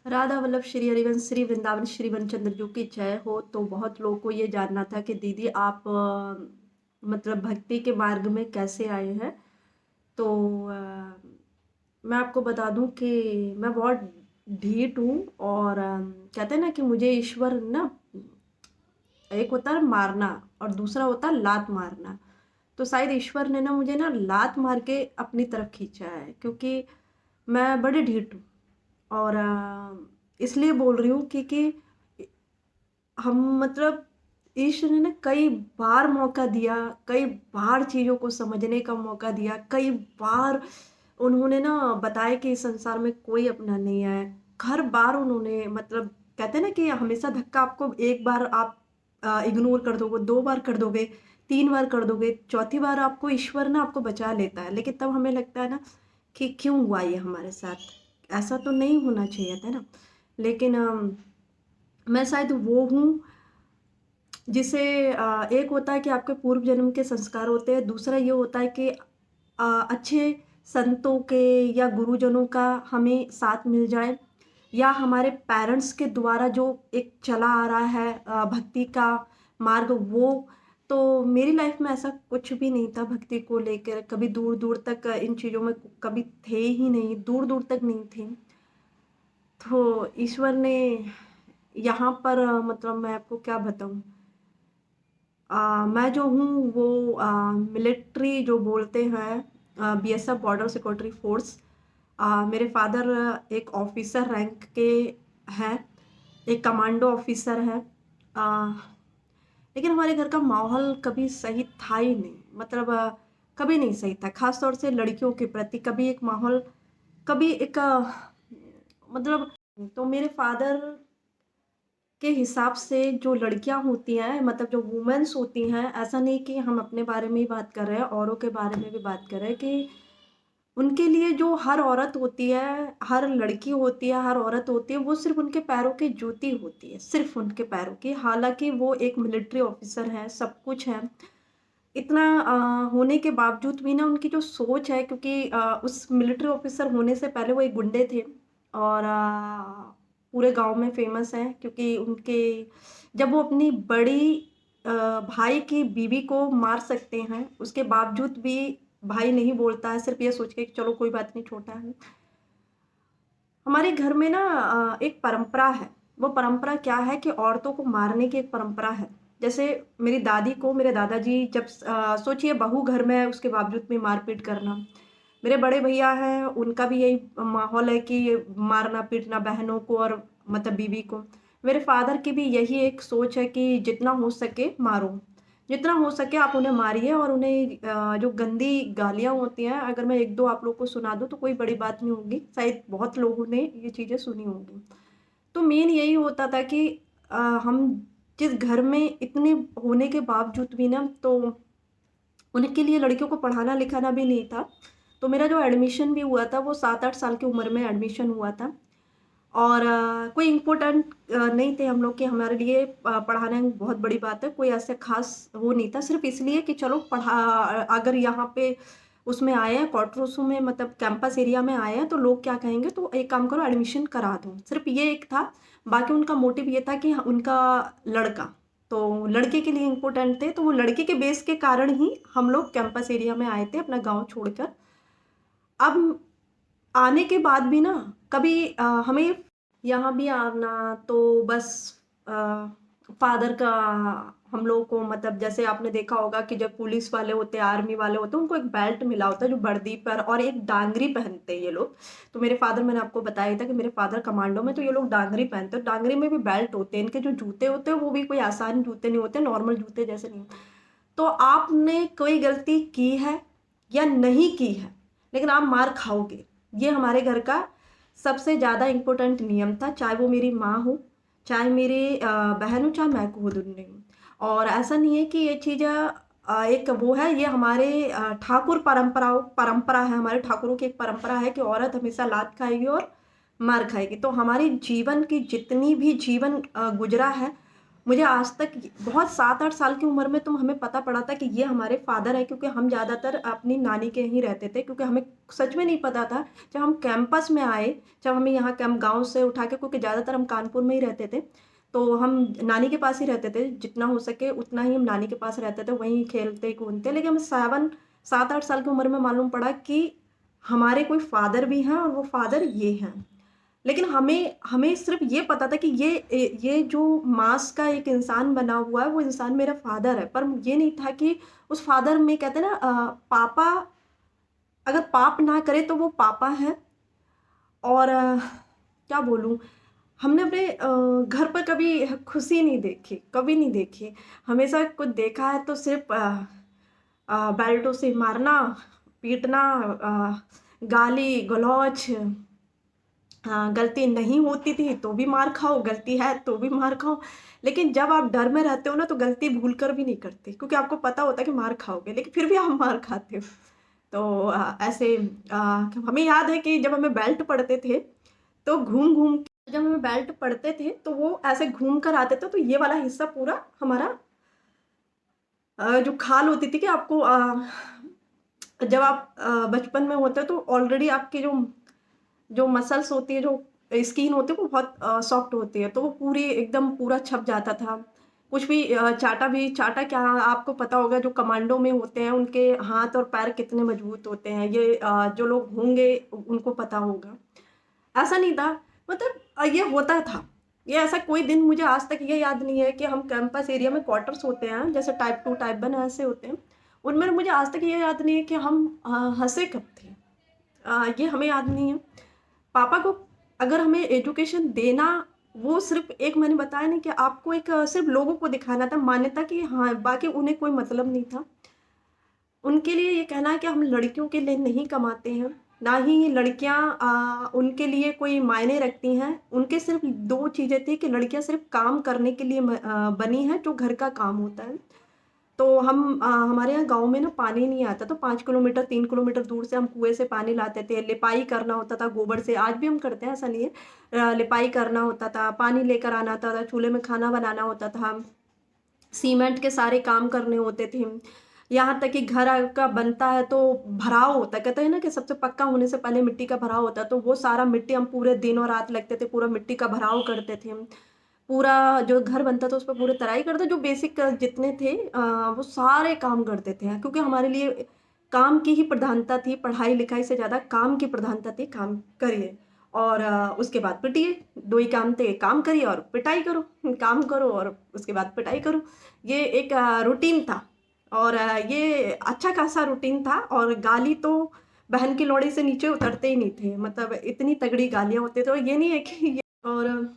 राधा वल्लभ श्री हरिवंश श्री वृंदावन श्री वनचंद्र जी की जय हो। तो बहुत लोगों को ये जानना था कि दीदी आप मतलब भक्ति के मार्ग में कैसे आए हैं। तो मैं आपको बता दूं कि मैं बहुत ढीठ हूँ और कहते हैं ना कि मुझे ईश्वर ना, एक होता है मारना और दूसरा होता है लात मारना। तो शायद ईश्वर ने ना मुझे ना लात मार के अपनी तरफ खींचा है, क्योंकि मैं बड़ी ढीठ हूँ। और इसलिए बोल रही हूँ क्योंकि हम मतलब ईश्वर ने ना कई बार मौका दिया, कई बार चीज़ों को समझने का मौका दिया, कई बार उन्होंने ना बताया कि इस संसार में कोई अपना नहीं है। हर बार उन्होंने मतलब कहते हैं ना कि हमेशा धक्का आपको एक बार आप इग्नोर कर दोगे, 2 बार कर दोगे, 3 बार कर दोगे, चौथी बार आपको ईश्वर ना आपको बचा लेता है। लेकिन तब हमें लगता है ना कि क्यों हुआ ये हमारे साथ? ऐसा तो नहीं होना चाहिए था ना। लेकिन मैं शायद वो हूँ जिसे एक होता है कि आपके पूर्व जन्म के संस्कार होते हैं, दूसरा ये होता है कि अच्छे संतों के या गुरुजनों का हमें साथ मिल जाए, या हमारे पेरेंट्स के द्वारा जो एक चला आ रहा है भक्ति का मार्ग वो। तो मेरी लाइफ में ऐसा कुछ भी नहीं था भक्ति को लेकर, कभी दूर दूर तक इन चीज़ों में कभी थे ही नहीं, दूर दूर तक नहीं थे। तो ईश्वर ने यहाँ पर मतलब मैं आपको क्या बताऊँ। मैं जो हूँ वो मिलिट्री जो बोलते हैं, बीएसएफ बॉर्डर सिक्योरिटी फोर्स। मेरे फादर एक ऑफिसर रैंक के हैं, एक कमांडो ऑफिसर है। अ, लेकिन हमारे घर का माहौल कभी सही था ही नहीं, मतलब कभी नहीं सही था, खास तौर से लड़कियों के प्रति कभी एक माहौल, कभी एक मतलब। तो मेरे फादर के हिसाब से जो लड़कियां होती हैं, मतलब जो वुमेन्स होती हैं, ऐसा नहीं कि हम अपने बारे में ही बात कर रहे हैं, औरों के बारे में भी बात कर रहे हैं कि उनके लिए जो हर औरत होती है, हर लड़की होती है, हर औरत होती है, वो सिर्फ उनके पैरों की जूती होती है, सिर्फ उनके पैरों की। हालांकि वो एक मिलिट्री ऑफिसर है, सब कुछ है, इतना होने के बावजूद भी ना उनकी जो सोच है, क्योंकि उस मिलिट्री ऑफिसर होने से पहले वो एक गुंडे थे। और पूरे गांव में फेमस हैं, क्योंकि उनके जब वो अपनी बड़ी अ, भाई की बीवी को मार सकते हैं, उसके बावजूद भी भाई नहीं बोलता है, सिर्फ ये सोच के कि चलो कोई बात नहीं, छोटा है। हमारे घर में ना एक परंपरा है। वो परंपरा क्या है कि औरतों को मारने की एक परंपरा है। जैसे मेरी दादी को मेरे दादाजी जब सोचिए बहू घर में है उसके बावजूद भी मारपीट करना। मेरे बड़े भैया हैं, उनका भी यही माहौल है कि मारना पीटना बहनों को और मतलब बीवी को। मेरे फादर की भी यही एक सोच है कि जितना हो सके मारो, जितना हो सके आप उन्हें मारिए, और उन्हें जो गंदी गालियाँ होती हैं, अगर मैं 1-2 आप लोग को सुना दूँ तो कोई बड़ी बात नहीं होगी, शायद बहुत लोगों ने ये चीज़ें सुनी होंगी। तो मेन यही होता था कि हम जिस घर में इतने होने के बावजूद भी ना, तो उनके लिए लड़कियों को पढ़ाना लिखाना भी नहीं था। तो मेरा जो एडमिशन भी हुआ था वो 7-8 साल की उम्र में एडमिशन हुआ था। और कोई इम्पोर्टेंट नहीं थे हम लोग कि हमारे लिए पढ़ाना बहुत बड़ी बात है, कोई ऐसा खास वो नहीं था, सिर्फ इसलिए कि चलो अगर यहाँ पे उसमें आए हैं क्वार्टर्स में, मतलब कैंपस एरिया में आए हैं, तो लोग क्या कहेंगे, तो एक काम करो एडमिशन करा दो, सिर्फ ये एक था। बाकी उनका मोटिव ये था कि उनका लड़का, तो लड़के के लिए इम्पोर्टेंट थे, तो वो लड़के के बेस के कारण ही हम लोग कैंपस एरिया में आए थे अपना गाँव छोड़कर। अब आने के बाद भी ना कभी हमें यहाँ भी आना तो बस फादर का हम लोगों को, मतलब जैसे आपने देखा होगा कि जब पुलिस वाले होते हैं, आर्मी वाले होते हैं, उनको एक बेल्ट मिला होता है जो वर्दी पर, और एक डांगरी पहनते हैं ये लोग। तो मेरे फादर, मैंने आपको बताया था कि मेरे फादर कमांडो में, तो ये लोग डांगरी पहनते हैं, डांगरी में भी बेल्ट होते हैं, इनके जो जूते होते हैं वो भी कोई आसान जूते नहीं होते, नॉर्मल जूते जैसे नहीं। तो आपने कोई गलती की है या नहीं की है, लेकिन आप मार खाओगे, ये हमारे घर का सबसे ज़्यादा इम्पोर्टेंट नियम था, चाहे वो मेरी माँ हो, चाहे मेरी बहन हो, चाहे मैं खुद नहीं हूँ। और ऐसा नहीं है कि ये चीज़ एक वो है, ये हमारे ठाकुर परंपरा है, हमारे ठाकुरों की एक परंपरा है कि औरत हमेशा लात खाएगी और मार खाएगी। तो हमारी जीवन की जितनी भी जीवन गुजरा है, मुझे आज तक बहुत 7-8 साल की उम्र में तो हमें पता पड़ा था कि ये हमारे फादर हैं, क्योंकि हम ज़्यादातर अपनी नानी के यहीं रहते थे, क्योंकि हमें सच में नहीं पता था। जब हम कैंपस में आए, जब हमें यहाँ कैंप गाँव से उठा के, क्योंकि ज़्यादातर हम कानपुर में ही रहते थे, तो हम नानी के पास ही रहते थे। जितना हो सके उतना ही हम नानी के पास रहते थे, वहीं खेलते कूदते। लेकिन हमें 7-8 साल की उम्र में मालूम पड़ा कि हमारे कोई फादर भी हैं और वो फादर ये हैं। लेकिन हमें हमें सिर्फ ये पता था कि ये जो मांस का एक इंसान बना हुआ है, वो इंसान मेरा फादर है। पर ये नहीं था कि उस फादर में कहते हैं ना, पापा अगर पाप ना करे तो वो पापा है। और क्या बोलूँ, हमने अपने घर पर कभी खुशी नहीं देखी, कभी नहीं देखी। हमेशा कुछ देखा है तो सिर्फ बेल्टों से मारना, पीटना, गाली गलौज। हाँ, गलती नहीं होती थी तो भी मार खाओ, गलती है तो भी मार खाओ। लेकिन जब आप डर में रहते हो ना, तो गलती भूल कर भी नहीं करते, क्योंकि आपको पता होता है कि मार खाओगे, लेकिन फिर भी आप मार खाते हो। तो ऐसे हमें याद है कि जब हमें बेल्ट पड़ते थे, तो घूम घूम के जब हमें बेल्ट पड़ते थे तो वो ऐसे घूम कर आते थे, तो ये वाला हिस्सा पूरा हमारा जो खाल होती थी कि आपको जब आप बचपन में होते हो तो ऑलरेडी आपकी जो जो मसल्स होती है, जो स्किन होती है, वो बहुत सॉफ्ट होती है, तो वो पूरी एकदम पूरा छप जाता था। कुछ भी चाटा क्या, आपको पता होगा जो कमांडो में होते हैं उनके हाथ और पैर कितने मजबूत होते हैं, ये जो लोग होंगे उनको पता होगा। ऐसा नहीं था, मतलब ये होता था। ये ऐसा कोई दिन मुझे आज तक ये याद नहीं है कि हम कैंपस एरिया में क्वार्टर्स होते हैं, जैसे टाइप 2 टाइप 1 ऐसे होते हैं, उनमें मुझे आज तक ये याद नहीं है कि हम हंसे कब थे। ये हमें याद नहीं है। पापा को अगर हमें एजुकेशन देना, वो सिर्फ एक मैंने बताया नहीं कि आपको एक सिर्फ लोगों को दिखाना था, मान्यता कि हाँ, बाकी उन्हें कोई मतलब नहीं था। उनके लिए ये कहना है कि हम लड़कियों के लिए नहीं कमाते हैं, ना ही लड़कियां उनके लिए कोई मायने रखती हैं। उनके सिर्फ दो चीज़ें थी कि लड़कियां सिर्फ काम करने के लिए बनी हैं, जो घर का काम होता है। तो हमारे यहाँ गाँव में ना पानी नहीं आता, तो 5 किलोमीटर 3 किलोमीटर दूर से हम कुएँ से पानी लाते थे। लिपाई करना होता था गोबर से, आज भी हम करते हैं, ऐसा नहीं है। लिपाई करना होता था, पानी लेकर आना होता था, चूल्हे में खाना बनाना होता था, सीमेंट के सारे काम करने होते थे। यहाँ तक कि घर का बनता है तो भराव होता है, कहते हैं ना कि सबसे पक्का होने से पहले मिट्टी का भराव होता है, तो वो सारा मिट्टी हम पूरे दिन और रात लगते थे, पूरा मिट्टी का भराव करते थे हम। पूरा जो घर बनता था उस पर पूरी तराई करते, जो बेसिक जितने थे वो सारे काम करते थे, क्योंकि हमारे लिए काम की ही प्रधानता थी, पढ़ाई लिखाई से ज़्यादा काम की प्रधानता थी। काम करिए और उसके बाद पिटिए, दो ही काम थे, काम करिए और पिटाई करो। काम करो और उसके बाद पिटाई करो। ये एक रूटीन था, और ये अच्छा खासा रूटीन था। और गाली तो बहन की लोड़ी से नीचे उतरते ही नहीं थे, मतलब इतनी तगड़ी गालियाँ होती, तो ये नहीं है कि ये। और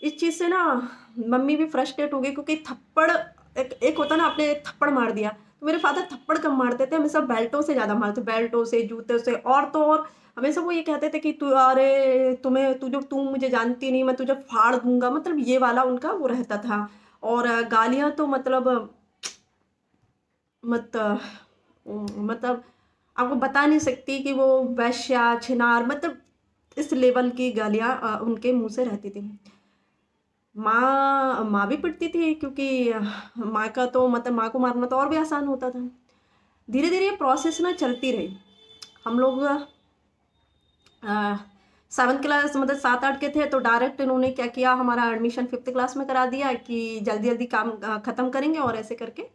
इस चीज़ से ना मम्मी भी फ्रस्ट्रेट हो गई, क्योंकि थप्पड़ एक एक होता ना, आपने एक थप्पड़ मार दिया, तो मेरे फादर थप्पड़ कम मारते थे, हमेशा बेल्टों से ज़्यादा मारते, बेल्टों से, जूते से। और तो और हमेशा वो ये कहते थे कि तू, अरे तुम्हें, तू मुझे जानती नहीं, मैं तुझे फाड़ दूंगा, मतलब ये वाला उनका वो रहता था। और गालियाँ तो मतलब मत मतलब आपको बता नहीं सकती कि वो वैश्या छिनार, मतलब इस लेवल की गालियाँ उनके मुंह से रहती थी। माँ माँ भी पिटती थी, क्योंकि माँ का तो मतलब माँ को मारना तो और भी आसान होता था। धीरे धीरे ये प्रोसेस ना चलती रही। हम लोग 7th क्लास, मतलब 7-8 के थे, तो डायरेक्ट इन्होंने क्या किया, हमारा एडमिशन 5th क्लास में करा दिया कि जल्दी जल्दी काम ख़त्म करेंगे और ऐसे करके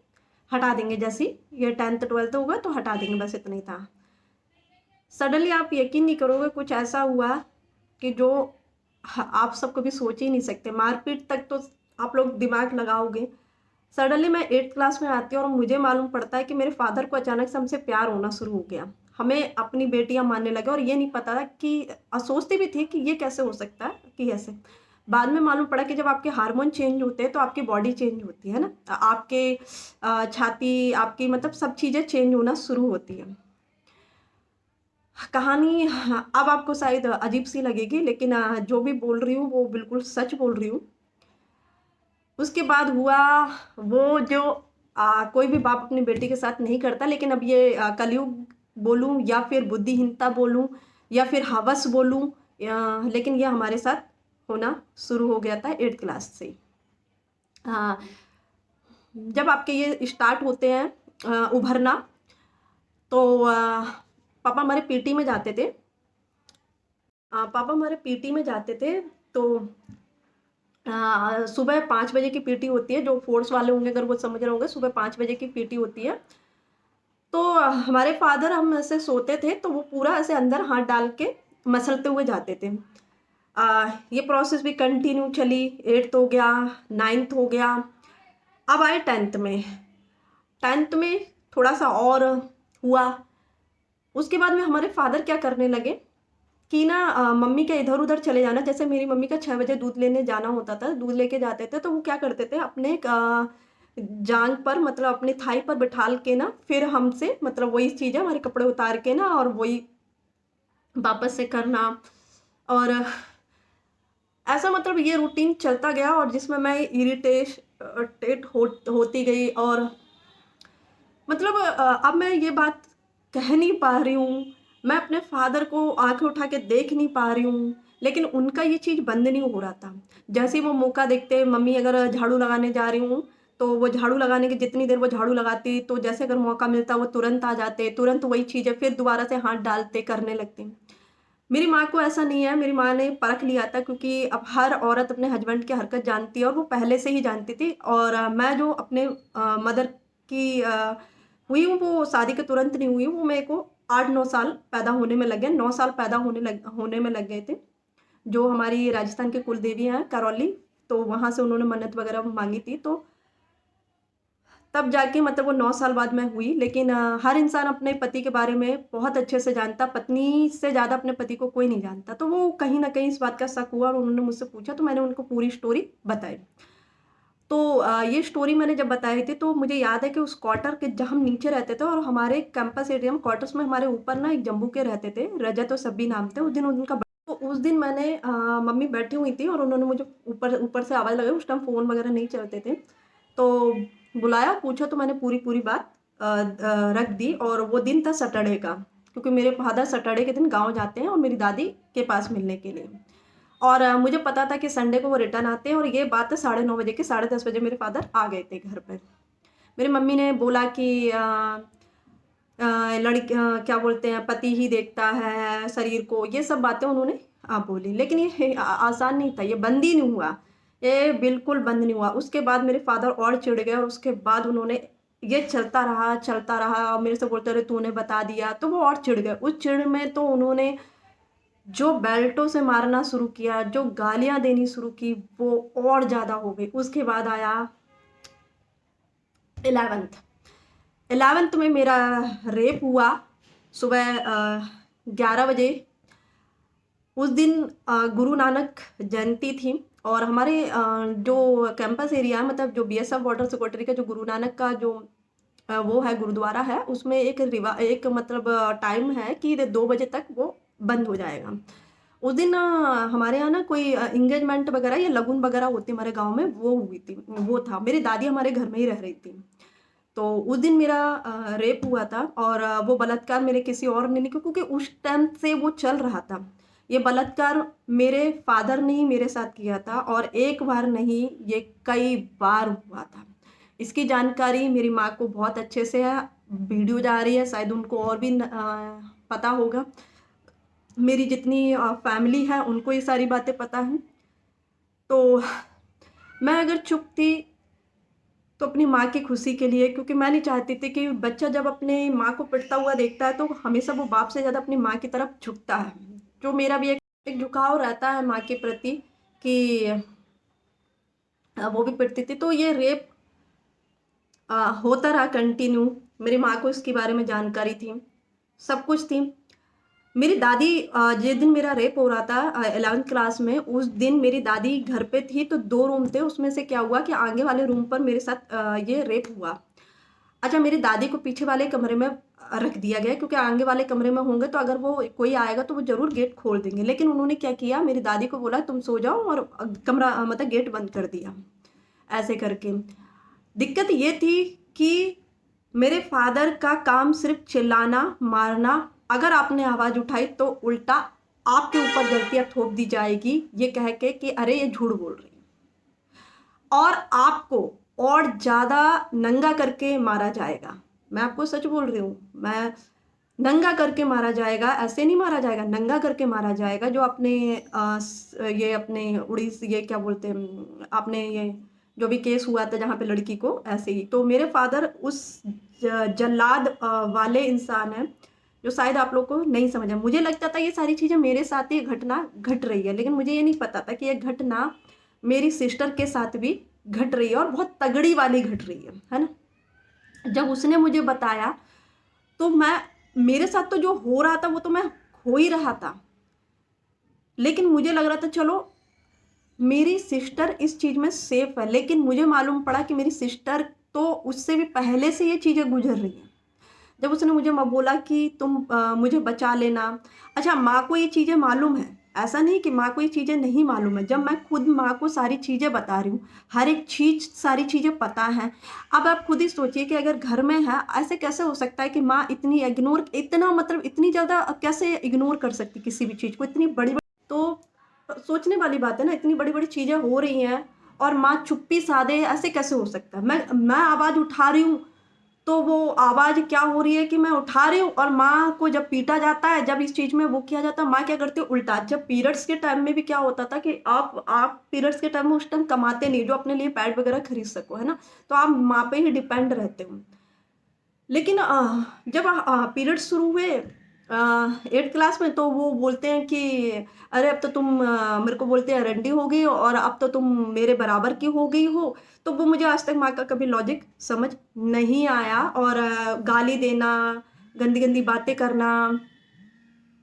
हटा देंगे। जैसे ही ये 10th 12th होगा तो हटा देंगे, बस इतना ही था। सडनली आप यकीन नहीं करोगे, कुछ ऐसा हुआ कि जो आप सब कभी सोच ही नहीं सकते। मारपीट तक तो आप लोग दिमाग लगाओगे। सडनली मैं 8th क्लास में आती हूँ और मुझे मालूम पड़ता है कि मेरे फादर को अचानक से हमसे प्यार होना शुरू हो गया। हमें अपनी बेटियां मानने लगे, और ये नहीं पता था कि सोचती भी थी कि ये कैसे हो सकता है, कि ऐसे। बाद में मालूम पड़ा कि जब आपके हार्मोन चेंज होते हैं तो आपकी बॉडी चेंज होती है ना, आपके छाती, आपकी मतलब सब चीज़ें चेंज होना शुरू होती है। कहानी अब आपको शायद अजीब सी लगेगी, लेकिन जो भी बोल रही हूँ वो बिल्कुल सच बोल रही हूँ। उसके बाद हुआ वो जो कोई भी बाप अपनी बेटी के साथ नहीं करता, लेकिन अब ये कलयुग बोलूं या फिर बुद्धिहीनता बोलूं या फिर हवस बोलूं, लेकिन ये हमारे साथ होना शुरू हो गया था 8th क्लास से। हाँ, जब आपके ये स्टार्ट होते हैं उभरना, तो पापा हमारे पीटी में जाते थे। पापा हमारे पीटी में जाते थे, तो सुबह 5 बजे की पीटी होती है, जो फोर्स वाले होंगे अगर वो समझ रहे होंगे, सुबह 5 बजे की पीटी होती है। तो हमारे फादर, हम ऐसे सोते थे तो वो पूरा ऐसे अंदर हाथ डाल के मसलते हुए जाते थे। ये प्रोसेस भी कंटिन्यू चली, 8th हो गया, 9th हो गया, अब आए 10th में। 10th में थोड़ा सा और हुआ। उसके बाद में हमारे फादर क्या करने लगे कि ना मम्मी के इधर उधर चले जाना, जैसे मेरी मम्मी का 6 बजे दूध लेने जाना होता था, दूध लेके जाते थे, तो वो क्या करते थे, अपने जांग पर, मतलब अपनी थाई पर बिठाल के ना, फिर हमसे मतलब वही चीज़ें, हमारे कपड़े उतार के ना, और वही वापस से करना। और ऐसा मतलब ये रूटीन चलता गया, और जिसमें मैं इरिटेट होती गई। और मतलब अब मैं ये बात कह नहीं पा रही हूँ, मैं अपने फादर को आंखें उठा के देख नहीं पा रही हूँ, लेकिन उनका ये चीज़ बंद नहीं हो रहा था। जैसे ही वो मौका देखते, मम्मी अगर झाड़ू लगाने जा रही हूँ, तो वो झाड़ू लगाने की जितनी देर वो झाड़ू लगाती, तो जैसे अगर मौका मिलता वो तुरंत आ जाते, तुरंत वही चीज़ें फिर दोबारा से हाथ डालते, करने लगते। मेरी माँ को ऐसा नहीं है, मेरी माँ ने परख लिया था, क्योंकि अब हर औरत अपने हस्बैंड की हरकत जानती है, और वो पहले से ही जानती थी। और मैं जो अपने मदर की हुई हूँ, वो शादी के तुरंत नहीं हुई हूँ, वो मेरे को 8-9 साल पैदा होने में लग गए, 9 साल पैदा होने में लग गए थे। जो हमारी राजस्थान की कुल देवी हैं करौली, तो वहाँ से उन्होंने मन्नत वगैरह मांगी थी, तो तब जाके मतलब वो 9 साल बाद मैं हुई। लेकिन हर इंसान अपने पति के बारे में बहुत अच्छे से जानता, पत्नी से ज़्यादा अपने पति को कोई नहीं जानता। तो वो कहीं न कहीं इस बात का शक हुआ, और उन्होंने मुझसे पूछा, तो मैंने उनको पूरी स्टोरी बताई। तो ये स्टोरी मैंने जब बताई थी, तो मुझे याद है कि उस क्वार्टर के, जहाँ हम नीचे रहते थे, और हमारे कैंपस एरिया में क्वार्टर्स में हमारे ऊपर ना एक जम्बू के रहते थे, रजत और सब्बी नाम थे। उस दिन उनका तो उस दिन मैंने मम्मी बैठी हुई थी, और उन्होंने मुझे ऊपर ऊपर से आवाज़ लगाई। उस टाइम फ़ोन वगैरह नहीं चलते थे, तो बुलाया, पूछा, तो मैंने पूरी बात रख दी। और वो दिन था सैटरडे का, क्योंकि मेरे फादर सैटरडे के दिन गाँव जाते हैं और मेरी दादी के पास मिलने के लिए। और मुझे पता था कि संडे को वो रिटर्न आते हैं, और ये बात है 9:30 बजे की, 10:30 बजे मेरे फादर आ गए थे घर पे। मेरी मम्मी ने बोला कि क्या बोलते हैं, पति ही देखता है शरीर को, ये सब बातें उन्होंने बोली। लेकिन ये आसान नहीं था, ये बंद ही नहीं हुआ, ये बिल्कुल बंद नहीं हुआ। उसके बाद मेरे फादर और चिढ़ गए, और उसके बाद उन्होंने, ये चलता रहा, और मेरे से बोलते रहे तूने बता दिया, तो वो और चिढ़ गए। उस चिढ़ में तो उन्होंने जो बेल्टों से मारना शुरू किया, जो गालियाँ देनी शुरू की, वो और ज़्यादा हो गई। उसके बाद आया 11th। 11th में मेरा रेप हुआ सुबह 11 बजे। उस दिन गुरु नानक जयंती थी, और हमारे जो कैंपस एरिया है, मतलब जो बीएसएफ बॉर्डर सिक्योरिटी का जो गुरु नानक का जो वो है, गुरुद्वारा है, उसमें एक मतलब टाइम है कि 2 बजे तक वो बंद हो जाएगा। उस दिन हमारे यहाँ ना कोई एंगेजमेंट वगैरह या लगन वगैरह होती हमारे गाँव में, वो हुई थी, वो था। मेरी दादी हमारे घर में ही रह रही थी। तो उस दिन मेरा रेप हुआ था, और वो बलात्कार मेरे किसी और ने नहीं किया, क्योंकि उस टाइम से वो चल रहा था। ये बलात्कार मेरे फादर ने ही मेरे साथ किया था, और एक बार नहीं, ये कई बार हुआ था। इसकी जानकारी मेरी माँ को बहुत अच्छे से है, वीडियो जा रही है, शायद उनको और भी पता होगा। मेरी जितनी फैमिली है उनको ये सारी बातें पता हैं। तो मैं अगर चुप थी, तो अपनी माँ की खुशी के लिए, क्योंकि मैं नहीं चाहती थी कि बच्चा जब अपने माँ को पिटता हुआ देखता है, तो हमेशा वो बाप से ज़्यादा अपनी माँ की तरफ झुकता है। जो मेरा भी एक झुकाव रहता है माँ के प्रति, कि वो भी पिटती थी। तो ये रेप होता रहा कंटिन्यू। मेरी माँ को इसके बारे में जानकारी थी, सब कुछ थी। मेरी दादी जिस दिन मेरा रेप हो रहा था 11th क्लास में, उस दिन मेरी दादी घर पे थी, तो 2 रूम थे, उसमें से क्या हुआ कि आगे वाले रूम पर मेरे साथ ये रेप हुआ। अच्छा, मेरी दादी को पीछे वाले कमरे में रख दिया गया, क्योंकि आगे वाले कमरे में होंगे तो अगर वो कोई आएगा तो वो ज़रूर गेट खोल देंगे। लेकिन उन्होंने क्या किया, मेरी दादी को बोला तुम सो जाओ, और कमरा मतलब गेट बंद कर दिया, ऐसे करके। दिक्कत ये थी कि मेरे फादर का काम सिर्फ चिल्लाना, मारना, अगर आपने आवाज़ उठाई तो उल्टा आपके ऊपर गलतियाँ थोप दी जाएगी ये कह के कि अरे ये झूठ बोल रही है, और आपको और ज़्यादा नंगा करके मारा जाएगा। मैं आपको सच बोल रही हूँ, मैं नंगा करके मारा जाएगा, ऐसे नहीं मारा जाएगा, नंगा करके मारा जाएगा। जो अपने ये अपने उड़ीस ये क्या बोलते हैं, आपने ये जो भी केस हुआ था जहाँ पे लड़की को ऐसे ही, तो मेरे फादर उस जल्लाद वाले इंसान हैं जो शायद आप लोग को नहीं समझा। मुझे लगता था ये सारी चीज़ें मेरे साथ ही घटना घट रही है, लेकिन मुझे ये नहीं पता था कि ये घटना मेरी सिस्टर के साथ भी घट रही है, और बहुत तगड़ी वाली घट रही है ना। जब उसने मुझे बताया तो मैं, मेरे साथ तो जो हो रहा था वो तो मैं हो ही रहा था, लेकिन मुझे लग रहा था चलो मेरी सिस्टर इस चीज़ में सेफ है। लेकिन मुझे मालूम पड़ा कि मेरी सिस्टर तो उससे भी पहले से ये चीज़ें गुजर रही हैं। जब उसने मुझे बोला कि तुम मुझे बचा लेना। अच्छा, माँ को ये चीज़ें मालूम है, ऐसा नहीं कि माँ को ये चीज़ें नहीं मालूम है। जब मैं खुद माँ को सारी चीज़ें बता रही हूँ, हर एक चीज़ सारी चीज़ें पता हैं। अब आप खुद ही सोचिए कि अगर घर में है, ऐसे कैसे हो सकता है कि माँ इतनी इग्नोर, इतना मतलब इतनी ज़्यादा कैसे इग्नोर कर सकती किसी भी चीज़ को, इतनी बड़ी तो सोचने वाली बात है ना, इतनी बड़ी बड़ी चीज़ें हो रही हैं और माँ चुप्पी साधे, ऐसे कैसे हो सकता है। मैं आवाज़ उठा रही हूँ तो वो आवाज़ क्या हो रही है कि मैं उठा रही हूँ, और माँ को जब पीटा जाता है, जब इस चीज़ में वो किया जाता है, माँ क्या करती है उल्टा। जब पीरियड्स के टाइम में भी क्या होता था कि आप पीरियड्स के टाइम में उस टाइम कमाते नहीं जो अपने लिए पैड वगैरह खरीद सको, है ना, तो आप माँ पे ही डिपेंड रहते हो। लेकिन जब पीरियड शुरू हुए 8th क्लास में, तो वो बोलते हैं कि अरे अब तो तुम मेरे को बोलते हैं रंडी हो गई और अब तो तुम मेरे बराबर की हो गई हो। तो वो मुझे आज तक माँ का कभी लॉजिक समझ नहीं आया, और गाली देना, गंदी गंदी बातें करना,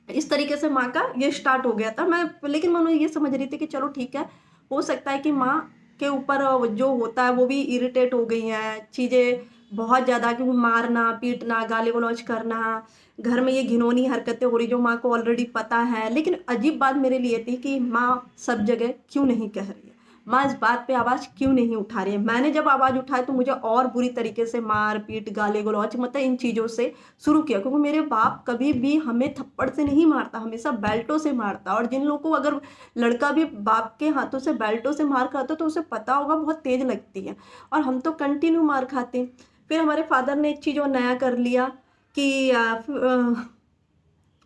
इस तरीके से माँ का ये स्टार्ट हो गया था। लेकिन मैं ये समझ रही थी कि चलो ठीक है, हो सकता है कि माँ के ऊपर जो होता है वो भी इरिटेट हो गई हैं चीज़ें बहुत ज़्यादा, क्योंकि मारना, पीटना, गाली गलौज करना, घर में ये घिनौनी हरकतें हो रही जो माँ को ऑलरेडी पता है। लेकिन अजीब बात मेरे लिए थी कि माँ सब जगह क्यों नहीं कह रही है, माँ इस बात पे आवाज़ क्यों नहीं उठा रही है। मैंने जब आवाज़ उठाई तो मुझे और बुरी तरीके से मार पीट, गाली गलौज, मतलब इन चीज़ों से शुरू किया, क्योंकि मेरे बाप कभी भी हमें थप्पड़ से नहीं मारता, हमेशा बेल्टों से मारता। और जिन लोगों को अगर लड़का भी बाप के हाथों से बेल्टों से मार खाता तो उसे पता होगा बहुत तेज लगती है, और हम तो कंटिन्यू मार खाते। फिर हमारे फादर ने एक चीज़ और नया कर लिया कि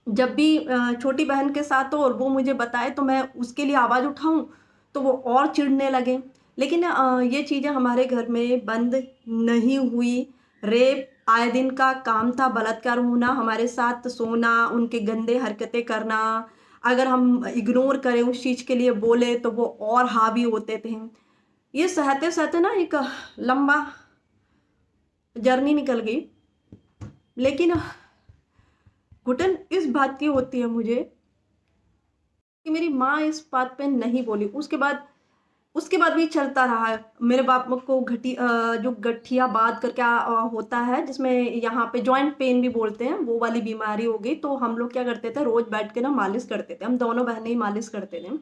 जब भी छोटी बहन के साथ हो और वो मुझे बताए तो मैं उसके लिए आवाज़ उठाऊं तो वो और चिढ़ने लगे। लेकिन ये चीज़ें हमारे घर में बंद नहीं हुई। रेप आए दिन का काम था, बलात्कार होना, हमारे साथ सोना, उनके गंदे हरकतें करना, अगर हम इग्नोर करें उस चीज़ के लिए बोले तो वो और हावी होते थे। ये सहते सहते ना एक लंबा जर्नी निकल गई। लेकिन घुटन इस बात की होती है मुझे कि मेरी माँ इस बात पे नहीं बोली। उसके बाद भी चलता रहा है। मेरे बाप को जो गठिया बात करके होता है, जिसमें यहाँ पे जॉइंट पेन भी बोलते हैं, वो वाली बीमारी हो गई। तो हम लोग क्या करते थे, रोज बैठ के ना मालिश करते थे, हम दोनों बहनें ही मालिश करते थे।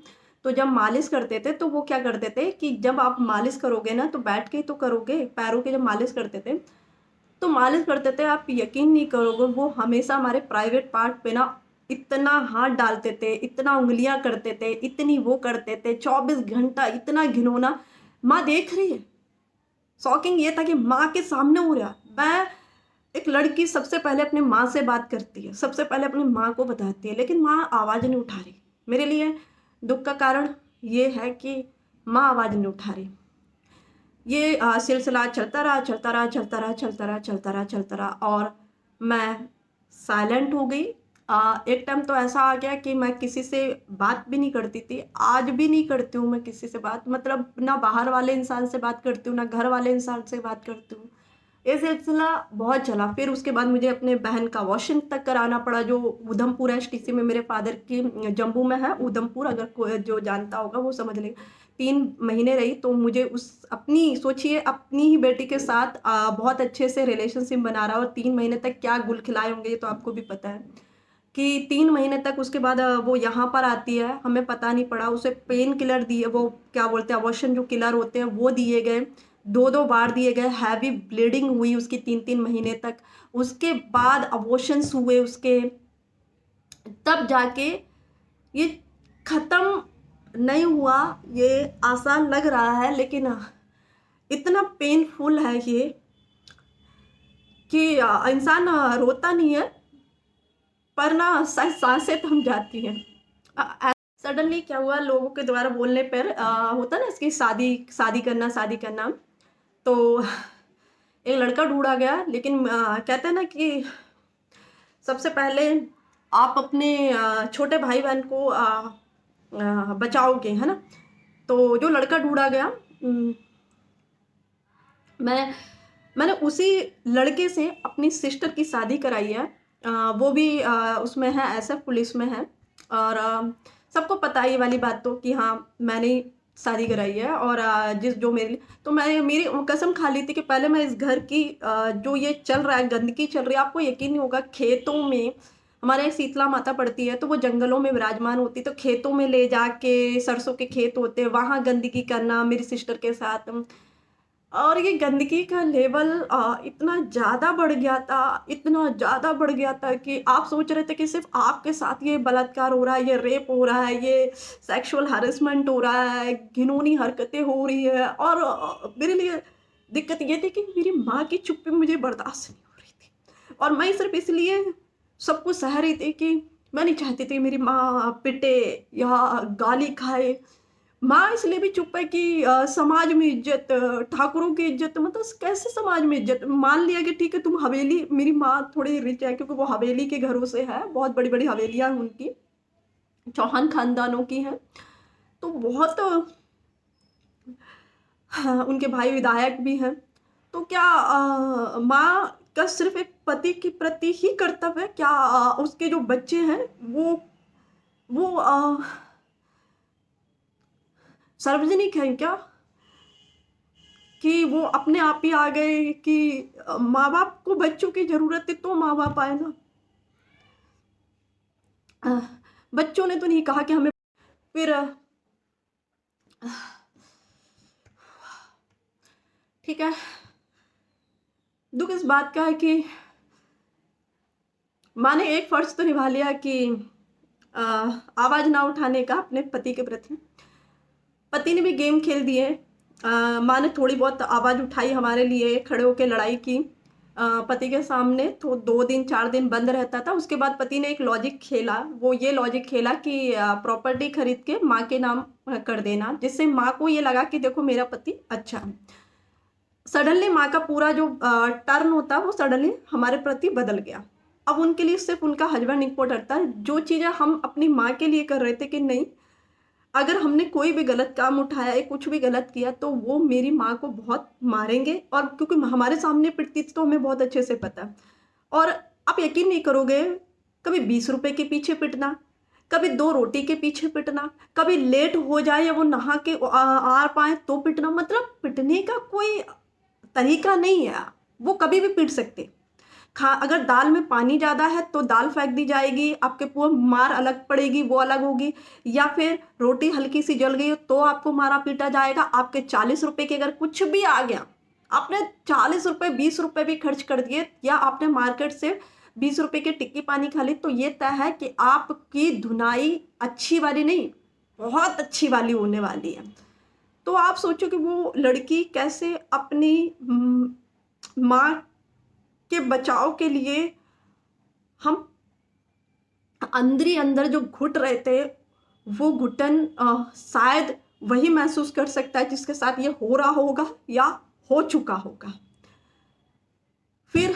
तो जब मालिश करते थे तो वो क्या करते थे कि जब आप मालिश करोगे ना तो बैठ के ही तो करोगे, पैरों की जब मालिश करते थे तो मालिश करते थे, आप यकीन नहीं करोगे, वो हमेशा हमारे प्राइवेट पार्ट पे ना इतना हाथ डालते थे, इतना उंगलियां करते थे, इतनी वो करते थे, 24 घंटा इतना घिनौना। माँ देख रही है। शॉकिंग ये था कि माँ के सामने हो रहा। मैं एक लड़की सबसे पहले अपनी माँ से बात करती है, सबसे पहले अपनी माँ को बताती है, लेकिन माँ आवाज़ नहीं उठा रही। मेरे लिए दुख का कारण ये है कि माँ आवाज़ नहीं उठा रही। ये सिलसिला चलता रहा, चलता रहा, चलता रहा, चलता रहा, चलता रहा, चलता रहा, और मैं साइलेंट हो गई। एक टाइम तो ऐसा आ गया कि मैं किसी से बात भी नहीं करती थी। आज भी नहीं करती हूँ मैं किसी से बात, मतलब ना बाहर वाले इंसान से बात करती हूँ, ना घर वाले इंसान से बात करती हूँ। ये सिलसिला बहुत चला। फिर उसके बाद मुझे अपने बहन का वॉशिंग तक कराना पड़ा, जो उधमपुर एसटीसी में मेरे फादर की, जम्मू में है उधमपुर, अगर कोई जो जानता होगा वो समझ लेगा। 3 महीने रही तो मुझे उस अपनी सोचिए, अपनी ही बेटी के साथ बहुत अच्छे से रिलेशनशिप बना रहा, और 3 महीने तक क्या गुल खिलाए होंगे ये तो आपको भी पता है कि 3 महीने तक। उसके बाद वो यहाँ पर आती है, हमें पता नहीं पड़ा। उसे पेन किलर दिए, वो क्या बोलते हैं अबॉर्शन जो किलर होते हैं वो दिए गए, 2-2 बार दिए गए। हैवी ब्लीडिंग हुई उसकी 3-3 महीने तक। उसके बाद अबॉर्शंस हुए उसके, तब जाके ये ख़त्म नहीं हुआ, ये आसान लग रहा है, लेकिन इतना पेनफुल है ये कि इंसान रोता नहीं है, पर ना शायद सांसें थम जाती हैं। सडनली क्या हुआ, लोगों के द्वारा बोलने पर होता ना इसकी शादी शादी करना शादी करना, तो एक लड़का ढूंढा गया। लेकिन कहते हैं ना कि सबसे पहले आप अपने छोटे भाई बहन को बचाओगे, है ना। तो जो लड़का ढूंढा गया, मैंने उसी लड़के से अपनी सिस्टर की शादी कराई है। वो भी उसमें है, ऐसा पुलिस में है। और सबको पता है ये वाली बात तो, कि हाँ मैंने शादी कराई है। और जिस जो मेरे, तो मैं मेरी कसम खा ली थी कि पहले मैं इस घर की जो ये चल रहा है, गंदगी चल रही है, आपको यकीन नहीं होगा, खेतों में हमारे यहाँ शीतला माता पड़ती है, तो वो जंगलों में विराजमान होती, तो खेतों में ले जाके, सरसों के खेत होते हैं, वहाँ गंदगी करना मेरी सिस्टर के साथ। और ये गंदगी का लेवल इतना ज़्यादा बढ़ गया था, इतना ज़्यादा बढ़ गया था कि आप सोच रहे थे कि सिर्फ आपके साथ ये बलात्कार हो रहा है, ये रेप हो रहा है, ये सेक्सुअल हरेसमेंट हो रहा है, घिनौनी हरकतें हो रही है। और मेरे लिए दिक्कत ये थी कि मेरी माँ की चुप्पी मुझे बर्दाश्त नहीं हो रही थी, और मैं सिर्फ इसलिए सब कुछ सह रही थी कि मैं नहीं चाहती थी मेरी माँ पिटे या गाली खाए। माँ इसलिए भी चुप है कि समाज में इज्जत, ठाकुरों की इज्जत, मतलब कैसे समाज में इज्जत, मान लिया कि ठीक है तुम हवेली, मेरी माँ थोड़ी रिच है क्योंकि वो हवेली के घरों से है, बहुत बड़ी बड़ी हवेलियां हैं उनकी, चौहान खानदानों की हैं, तो बहुत हाँ, उनके भाई विधायक भी हैं। तो क्या माँ का सिर्फ एक पति के प्रति ही कर्तव्य है क्या? उसके जो बच्चे हैं वो सार्वजनिक हैं क्या, कि वो अपने आप ही आ गए कि माँ बाप को बच्चों की जरूरत है तो माँ बाप आए ना। अ, बच्चों ने तो नहीं कहा कि हमें। फिर ठीक है, दुख इस बात का है कि माँ ने एक फर्ज तो निभा लिया कि आवाज ना उठाने का अपने पति के प्रति। पति ने भी गेम खेल दिए। माँ ने थोड़ी बहुत आवाज उठाई हमारे लिए, खड़े होकर लड़ाई की पति के सामने, तो 2 दिन 4 दिन बंद रहता था। उसके बाद पति ने एक लॉजिक खेला, वो ये लॉजिक खेला कि प्रॉपर्टी खरीद के माँ के नाम कर देना, जिससे माँ को ये लगा कि देखो मेरा पति अच्छा है। सडनली माँ का पूरा जो टर्न होता वो सडनली हमारे प्रति बदल गया। अब उनके लिए सिर्फ उनका हस्बैंड इम्पोर्टेंट था। जो चीज़ें हम अपनी माँ के लिए कर रहे थे कि नहीं, अगर हमने कोई भी गलत काम उठाया या कुछ भी गलत किया तो वो मेरी माँ को बहुत मारेंगे, और क्योंकि हमारे सामने पिटती थी तो हमें बहुत अच्छे से पता है। और आप यकीन नहीं करोगे, कभी 20 रुपए के पीछे पिटना, कभी 2 रोटी के पीछे पिटना, कभी लेट हो जाए या वो नहा के आ पाए तो पिटना, मतलब पिटने का कोई तरीका नहीं है। वो कभी भी पीट सकते। अगर दाल में पानी ज़्यादा है तो दाल फेंक दी जाएगी, आपके पूरा मार अलग पड़ेगी, वो अलग होगी। या फिर रोटी हल्की सी जल गई तो आपको मारा पीटा जाएगा। आपके 40 रुपए के अगर कुछ भी आ गया, आपने 40 रुपए 20 रुपए भी खर्च कर दिए, या आपने मार्केट से 20 रुपए की टिक्की पानी खा ली, तो ये तय है कि आपकी धुनाई अच्छी वाली नहीं, बहुत अच्छी वाली होने वाली है। तो आप सोचो कि वो लड़की कैसे अपनी माँ के बचाव के लिए, हम अंदर ही अंदर जो घुट रहे थे, वो घुटन शायद वही महसूस कर सकता है जिसके साथ ये हो रहा होगा या हो चुका होगा। फिर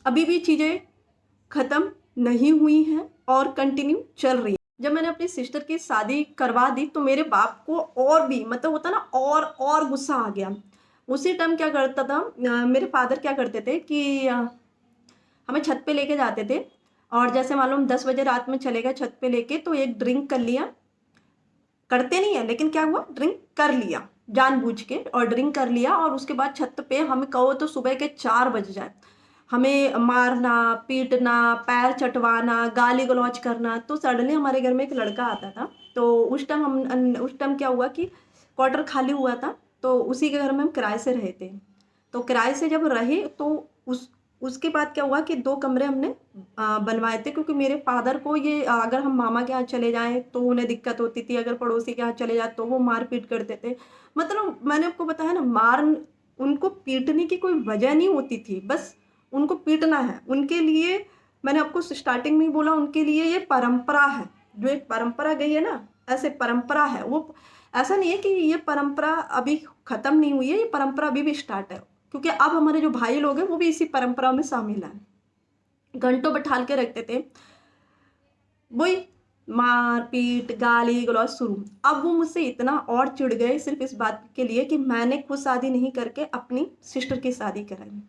अभी भी चीज़ें ख़त्म नहीं हुई हैं और कंटिन्यू चल रही है। जब मैंने अपनी सिस्टर की शादी करवा दी तो मेरे बाप को और भी, मतलब होता ना, और गुस्सा आ गया। उसी टाइम क्या करता था, मेरे फादर क्या करते थे कि हमें छत पे लेके जाते थे, और जैसे मालूम 10 बजे रात में चले गए छत पे लेके, तो एक ड्रिंक कर लिया, करते नहीं है लेकिन क्या हुआ, ड्रिंक कर लिया जानबूझ के, और ड्रिंक कर लिया, और उसके बाद छत पे हमें कहो तो सुबह के 4 बज जाए, हमें मारना पीटना, पैर चटवाना, गाली गलौज करना। तो सडनली हमारे घर में एक लड़का आता था, तो उस टाइम क्या हुआ कि क्वार्टर खाली हुआ था, तो उसी के घर में हम किराए से रहे थे। तो किराए से जब रहे तो उसके बाद क्या हुआ कि 2 कमरे हमने बनवाए थे, क्योंकि मेरे फ़ादर को ये अगर हम मामा के यहाँ चले जाएँ तो उन्हें दिक्कत होती थी, अगर पड़ोसी के यहाँ चले जाएँ तो वो मार-पीट करते थे। मतलब मैंने आपको बताया ना, उनको पीटने की कोई वजह नहीं होती थी, बस उनको पीटना है। उनके लिए मैंने आपको स्टार्टिंग में ही बोला, उनके लिए ये परंपरा है। जो एक परंपरा गई है ना, ऐसे परंपरा है। वो ऐसा नहीं है कि ये परंपरा अभी खत्म नहीं हुई है, ये परंपरा अभी भी स्टार्ट है। क्योंकि अब हमारे जो भाई लोग हैं वो भी इसी परंपरा में शामिल हैं। घंटों बैठाल के रखते थे, वही मार-पीट, गाली-गलौज शुरू। अब वो मुझसे इतना और चिढ़ गए सिर्फ़ इस बात के लिए कि मैंने खुद शादी नहीं करके अपनी सिस्टर की शादी कराई।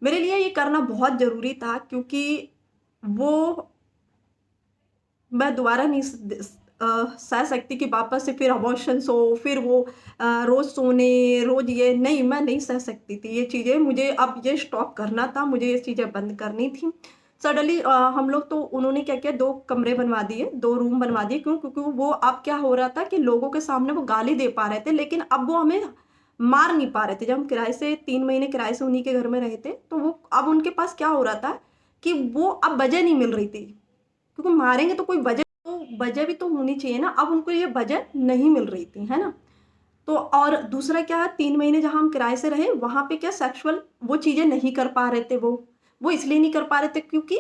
मेरे लिए ये करना बहुत ज़रूरी था, क्योंकि वो मैं दोबारा नहीं सह सकती कि वापस से फिर अबॉर्शन्स हो, फिर वो रोज़ सोने, रोज़ ये नहीं, मैं नहीं सह सकती थी ये चीज़ें। मुझे अब ये स्टॉप करना था, मुझे ये चीज़ें बंद करनी थी। सडनली हम लोग तो उन्होंने क्या किया, 2 कमरे बनवा दिए, 2 रूम बनवा दिए। क्यों? क्योंकि वो अब क्या हो रहा था कि लोगों के सामने वो गाली दे पा रहे थे, लेकिन अब वो हमें मार नहीं पा रहे थे। जब हम किराए से 3 महीने किराए से उन्हीं के घर में रहे थे, तो वो अब उनके पास क्या हो रहा था कि वो अब वजह नहीं मिल रही थी। क्योंकि मारेंगे तो कोई वजह भी तो होनी चाहिए ना, अब उनको ये वजह नहीं मिल रही थी, है ना? तो और दूसरा क्या है, 3 महीने जहाँ हम किराए से रहे, वहाँ पे क्या सेक्सुअल वो चीज़ें नहीं कर पा रहे थे वो। वो इसलिए नहीं कर पा रहे थे क्योंकि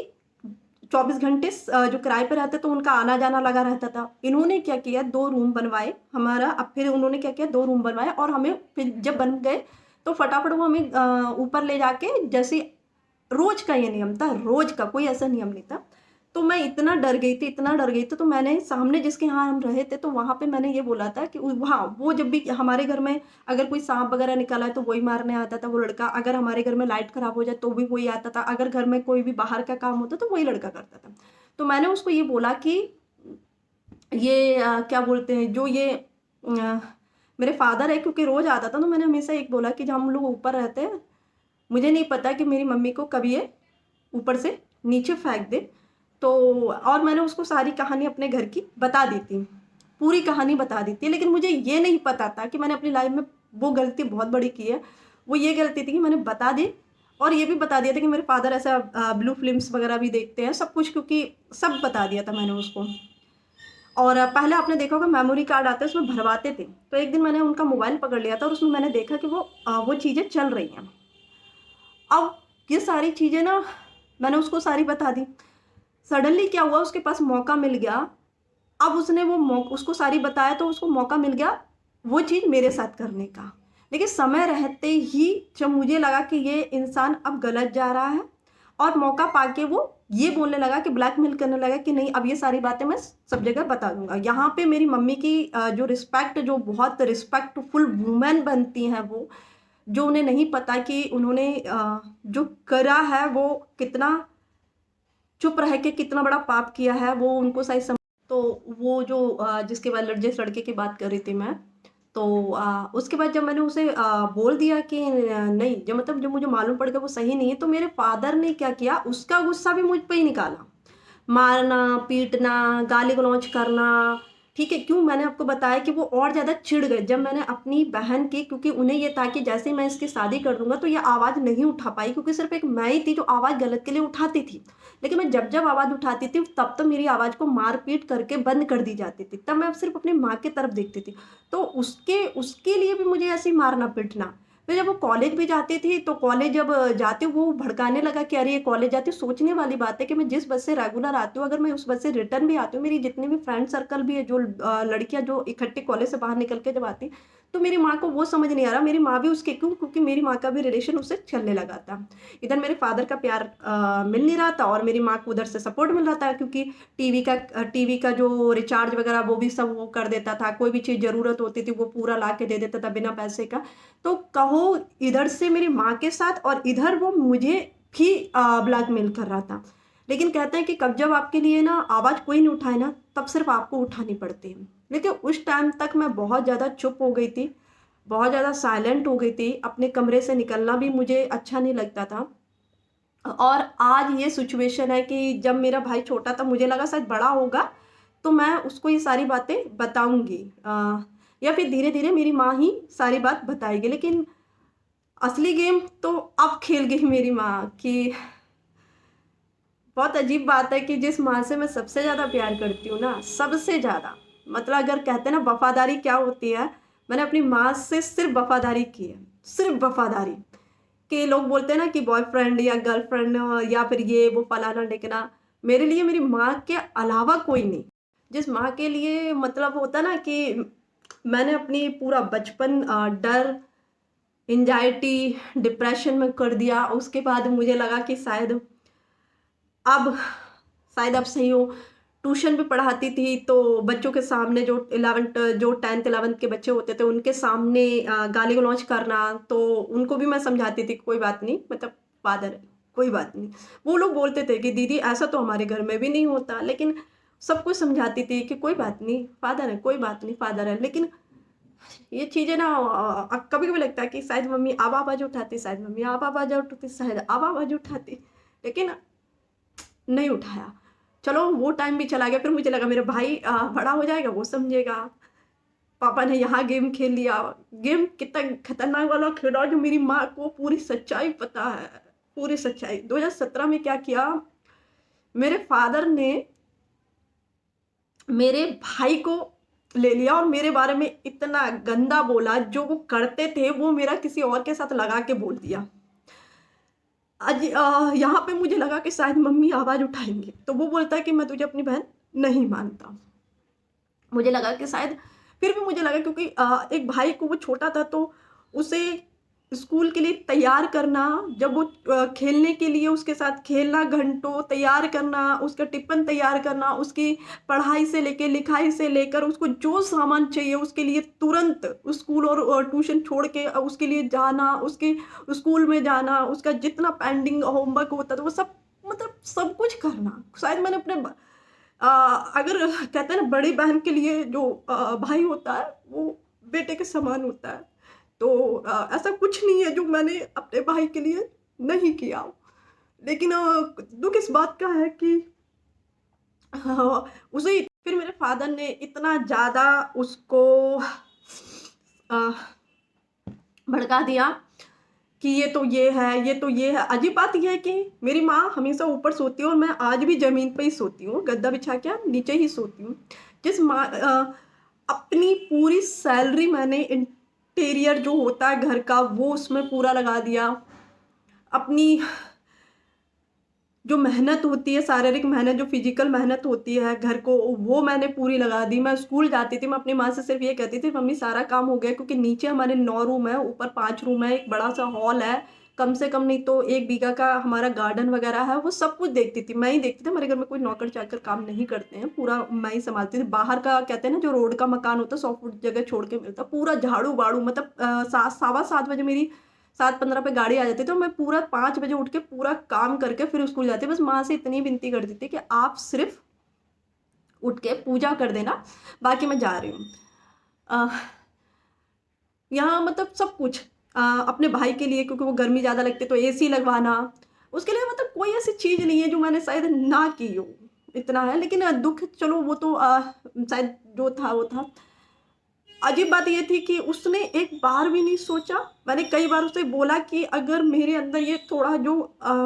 24 घंटे जो किराए पे रहते तो उनका आना-जाना लगा रहता था। इन्होंने क्या किया, 2 रूम बनवाए हमारा। अब फिर उन्होंने क्या किया, 2 रूम बनवाए और हमें फिर जब बन गए, तो फटाफट वो हमें ऊपर ले जाके, जैसे रोज़ का ये नियम था, रोज़ का, कोई ऐसा नियम नहीं था। तो मैं इतना डर गई थी, तो मैंने सामने जिसके यहाँ हम रहे थे, तो वहाँ पे मैंने ये बोला था कि वहाँ वो जब भी हमारे घर में अगर कोई साँप वगैरह निकल आए, तो वही मारने आता था वो लड़का। अगर हमारे घर में लाइट खराब हो जाए, तो भी वही आता था। अगर घर में कोई भी बाहर का काम होता, तो वही लड़का करता था। तो मैंने उसको ये बोला कि ये क्या बोलते हैं, जो ये मेरे फादर है, क्योंकि रोज़ आता था, तो मैंने हमेशा एक बोला कि जब हम लोग ऊपर रहते हैं, मुझे नहीं पता कि मेरी मम्मी को कब ये ऊपर से नीचे फेंक दे। तो और मैंने उसको सारी कहानी अपने घर की बता दी थी, पूरी कहानी बता दी थी। लेकिन मुझे ये नहीं पता था कि मैंने अपनी लाइफ़ में वो गलती बहुत बड़ी की है। वो ये गलती थी कि मैंने बता दी, और ये भी बता दिया था कि मेरे फादर ऐसा ब्लू फ़िल्म्स वग़ैरह भी देखते हैं, सब कुछ, क्योंकि सब बता दिया था मैंने उसको। और पहले आपने देखा होगा मेमोरी कार्ड आता है, उसमें भरवाते थे। तो एक दिन मैंने उनका मोबाइल पकड़ लिया था और उसमें मैंने देखा कि वो चीज़ें चल रही हैं। अब ये सारी चीज़ें ना मैंने उसको सारी बता दी। सडनली क्या हुआ, उसके पास मौका मिल गया। अब उसने वो उसको सारी बताया, तो उसको मौका मिल गया वो चीज़ मेरे साथ करने का। लेकिन समय रहते ही जब मुझे लगा कि ये इंसान अब गलत जा रहा है, और मौका पाके वो ये बोलने लगा कि ब्लैकमेल करने लगा कि नहीं, अब ये सारी बातें मैं सब जगह बता दूँगा। यहाँ पे मेरी मम्मी की जो रिस्पेक्ट, जो बहुत रिस्पेक्टफुल वुमन बनती हैं वो, जो उन्हें नहीं पता कि उन्होंने जो करा है वो कितना, चुप रह के कितना बड़ा पाप किया है, वो उनको शायद तो वो जो जिसके बाद जिस लड़के की बात कर रही थी मैं, तो उसके बाद जब मैंने उसे बोल दिया कि नहीं, जब मतलब जब मुझे मालूम पड़ गया वो सही नहीं है, तो मेरे फादर ने क्या किया, उसका गुस्सा भी मुझ पे ही निकाला। मारना, पीटना, गाली-गलौज करना, ठीक है? क्यों? मैंने आपको बताया कि वो और ज़्यादा चिढ़ गए जब मैंने अपनी बहन की, क्योंकि उन्हें ये था कि जैसे ही मैं इसकी शादी कर दूँगा, तो ये आवाज़ नहीं उठा पाई, क्योंकि सिर्फ़ एक मैं ही थी जो आवाज़ गलत के लिए उठाती थी। लेकिन मैं जब-जब आवाज़ उठाती थी, तब तो मेरी आवाज़ को मार-पीट करके बंद कर दी जाती थी। तब मैं सिर्फ़ अपनी माँ की तरफ देखती थी। तो उसके उसके लिए भी मुझे ऐसे ही मारना-पीटना। फिर जब वो कॉलेज भी जाती थी, तो कॉलेज जब जाती हूँ, वो भड़काने लगा कि अरे ये कॉलेज जाती हूँ। सोचने वाली बात है कि मैं जिस बस से रेगुलर आती हूँ, अगर मैं उस बस से रिटर्न भी आती हूँ, मेरी जितनी भी फ्रेंड सर्कल भी है, जो लड़कियाँ जो इकट्ठे कॉलेज से बाहर निकल के जब आती, तो मेरी माँ को वो समझ नहीं आ रहा, मेरी माँ भी उसके, क्यों? क्योंकि मेरी माँ का भी रिलेशन उससे चलने लगा था। इधर मेरे फादर का प्यार मिल नहीं रहा था, और मेरी माँ को उधर से सपोर्ट मिल रहा था, क्योंकि टीवी का जो रिचार्ज वगैरह वो भी सब वो कर देता था। कोई भी चीज़ ज़रूरत होती थी, वो पूरा ला के दे देता था बिना पैसे का। तो कहो, इधर से मेरी माँ के साथ, और इधर वो मुझे भी ब्लैकमेल कर रहा था। लेकिन कहते हैं कि कब जब आपके लिए ना आवाज़ कोई नहीं उठाए ना, तब सिर्फ़ आपको उठानी पड़ती है। लेकिन उस टाइम तक मैं बहुत ज़्यादा चुप हो गई थी, बहुत ज़्यादा साइलेंट हो गई थी, अपने कमरे से निकलना भी मुझे अच्छा नहीं लगता था। और आज ये सिचुएशन है कि जब मेरा भाई छोटा था, मुझे लगा शायद बड़ा होगा, तो मैं उसको ये सारी बातें बताऊँगी, या फिर धीरे-धीरे मेरी माँ ही सारी बात बताएगी। लेकिन असली गेम तो अब खेल गई मेरी माँ कि बहुत अजीब बात है कि जिस माँ से मैं सबसे ज़्यादा प्यार करती हूँ ना, सबसे ज़्यादा, मतलब अगर कहते हैं ना वफादारी क्या होती है, मैंने अपनी माँ से सिर्फ वफादारी की है, सिर्फ वफादारी। कि लोग बोलते हैं ना कि बॉयफ्रेंड या गर्लफ्रेंड या फिर ये वो फलाना ढिकना, मेरे लिए मेरी माँ के अलावा कोई नहीं। जिस माँ के लिए मतलब होता ना कि मैंने अपनी पूरा बचपन डर, एंजाइटी, डिप्रेशन में कर दिया, उसके बाद मुझे लगा कि अब शायद अब सही हो। ट्यूशन भी पढ़ाती थी तो बच्चों के सामने जो 10th 11th के बच्चे होते थे उनके सामने गाली गलौज करना, तो उनको भी मैं समझाती थी कि कोई बात नहीं, मतलब फादर है, कोई बात नहीं। वो लोग बोलते थे कि दीदी ऐसा तो हमारे घर में भी नहीं होता, लेकिन सब कुछ समझाती थी कि कोई बात नहीं फादर है, कोई बात नहीं फादर है। लेकिन ये चीज़ें ना कभी-कभी लगता है कि शायद मम्मी अब आवाज़ उठाती, शायद मम्मी अब आवाज़ उठाती, शायद अब आवाज़ उठाती, लेकिन नहीं उठाया। चलो वो टाइम भी चला गया, फिर मुझे लगा मेरा भाई बड़ा हो जाएगा, वो समझेगा। पापा ने यहाँ गेम खेल लिया, गेम कितना खतरनाक वाला खेला जो मेरी माँ को पूरी सच्चाई पता है, पूरी सच्चाई। 2017 में क्या किया, मेरे फादर ने मेरे भाई को ले लिया और मेरे बारे में इतना गंदा बोला, जो वो करते थे वो मेरा किसी और के साथ लगा के बोल दिया। आज यहाँ पे मुझे लगा कि शायद मम्मी आवाज़ उठाएँगे, तो वो बोलता है कि मैं तुझे अपनी बहन नहीं मानता। मुझे लगा कि शायद, फिर भी मुझे लगा क्योंकि एक भाई को, वो छोटा था तो उसे स्कूल के लिए तैयार करना, जब वो खेलने के लिए उसके साथ खेलना, घंटों तैयार करना, उसका टिफ़िन तैयार करना, उसकी पढ़ाई से लेके लिखाई से लेकर उसको जो सामान चाहिए उसके लिए तुरंत स्कूल और ट्यूशन छोड़ के उसके लिए जाना, उसके स्कूल में जाना, उसका जितना पेंडिंग होमवर्क होता था वो सब, मतलब सब कुछ करना। शायद मैंने अपने अगर कहते हैं ना बड़ी बहन के लिए जो भाई होता है वो बेटे के समान होता है, तो ऐसा कुछ नहीं है जो मैंने अपने भाई के लिए नहीं किया। लेकिन दुख इस बात का है कि उसे फिर मेरे फादर ने इतना ज़्यादा उसको अ, भड़का दिया कि ये तो ये है। अजीब बात ये है कि मेरी माँ हमेशा ऊपर सोती है और मैं आज भी ज़मीन पे ही सोती हूँ, गद्दा बिछा के नीचे ही सोती हूँ। जिस माँ अपनी पूरी सैलरी मैंने इंटीरियर जो होता है घर का वो उसमें पूरा लगा दिया। अपनी जो मेहनत होती है, शारीरिक मेहनत, जो फिजिकल मेहनत होती है घर को, वो मैंने पूरी लगा दी। मैं स्कूल जाती थी, मैं अपनी माँ से सिर्फ ये कहती थी मम्मी सारा काम हो गया, क्योंकि नीचे हमारे 9 रूम है, ऊपर 5 रूम है, एक बड़ा सा हॉल है, कम से कम नहीं तो 1 बीघा का हमारा गार्डन वगैरह है, वो सब कुछ देखती थी, मैं ही देखती थी। हमारे घर में कोई नौकर चाकर काम नहीं करते हैं, पूरा मैं ही संभालती थी। बाहर का कहते हैं ना जो रोड का मकान होता है 100 फुट जगह छोड़ के मिलता, पूरा झाड़ू बाड़ू, मतलब 7 सवा 7 बजे मेरी 7:15 पे गाड़ी आ जाती, तो मैं पूरा 5 बजे उठ के पूरा काम करके फिर स्कूल जाती। बस माँ से इतनी विनती करती थी कि आप सिर्फ उठ के पूजा कर देना, बाकी मैं जा रही हूँ। अ, यहाँ मतलब सब कुछ अपने भाई के लिए, क्योंकि वो गर्मी ज़्यादा लगती है तो एसी लगवाना, उसके लिए मतलब कोई ऐसी चीज़ नहीं है जो मैंने शायद ना की हो, इतना है। लेकिन दुःख चलो वो तो शायद जो था वो था। अजीब बात ये थी कि उसने एक बार भी नहीं सोचा। मैंने कई बार उसे बोला कि अगर मेरे अंदर ये थोड़ा जो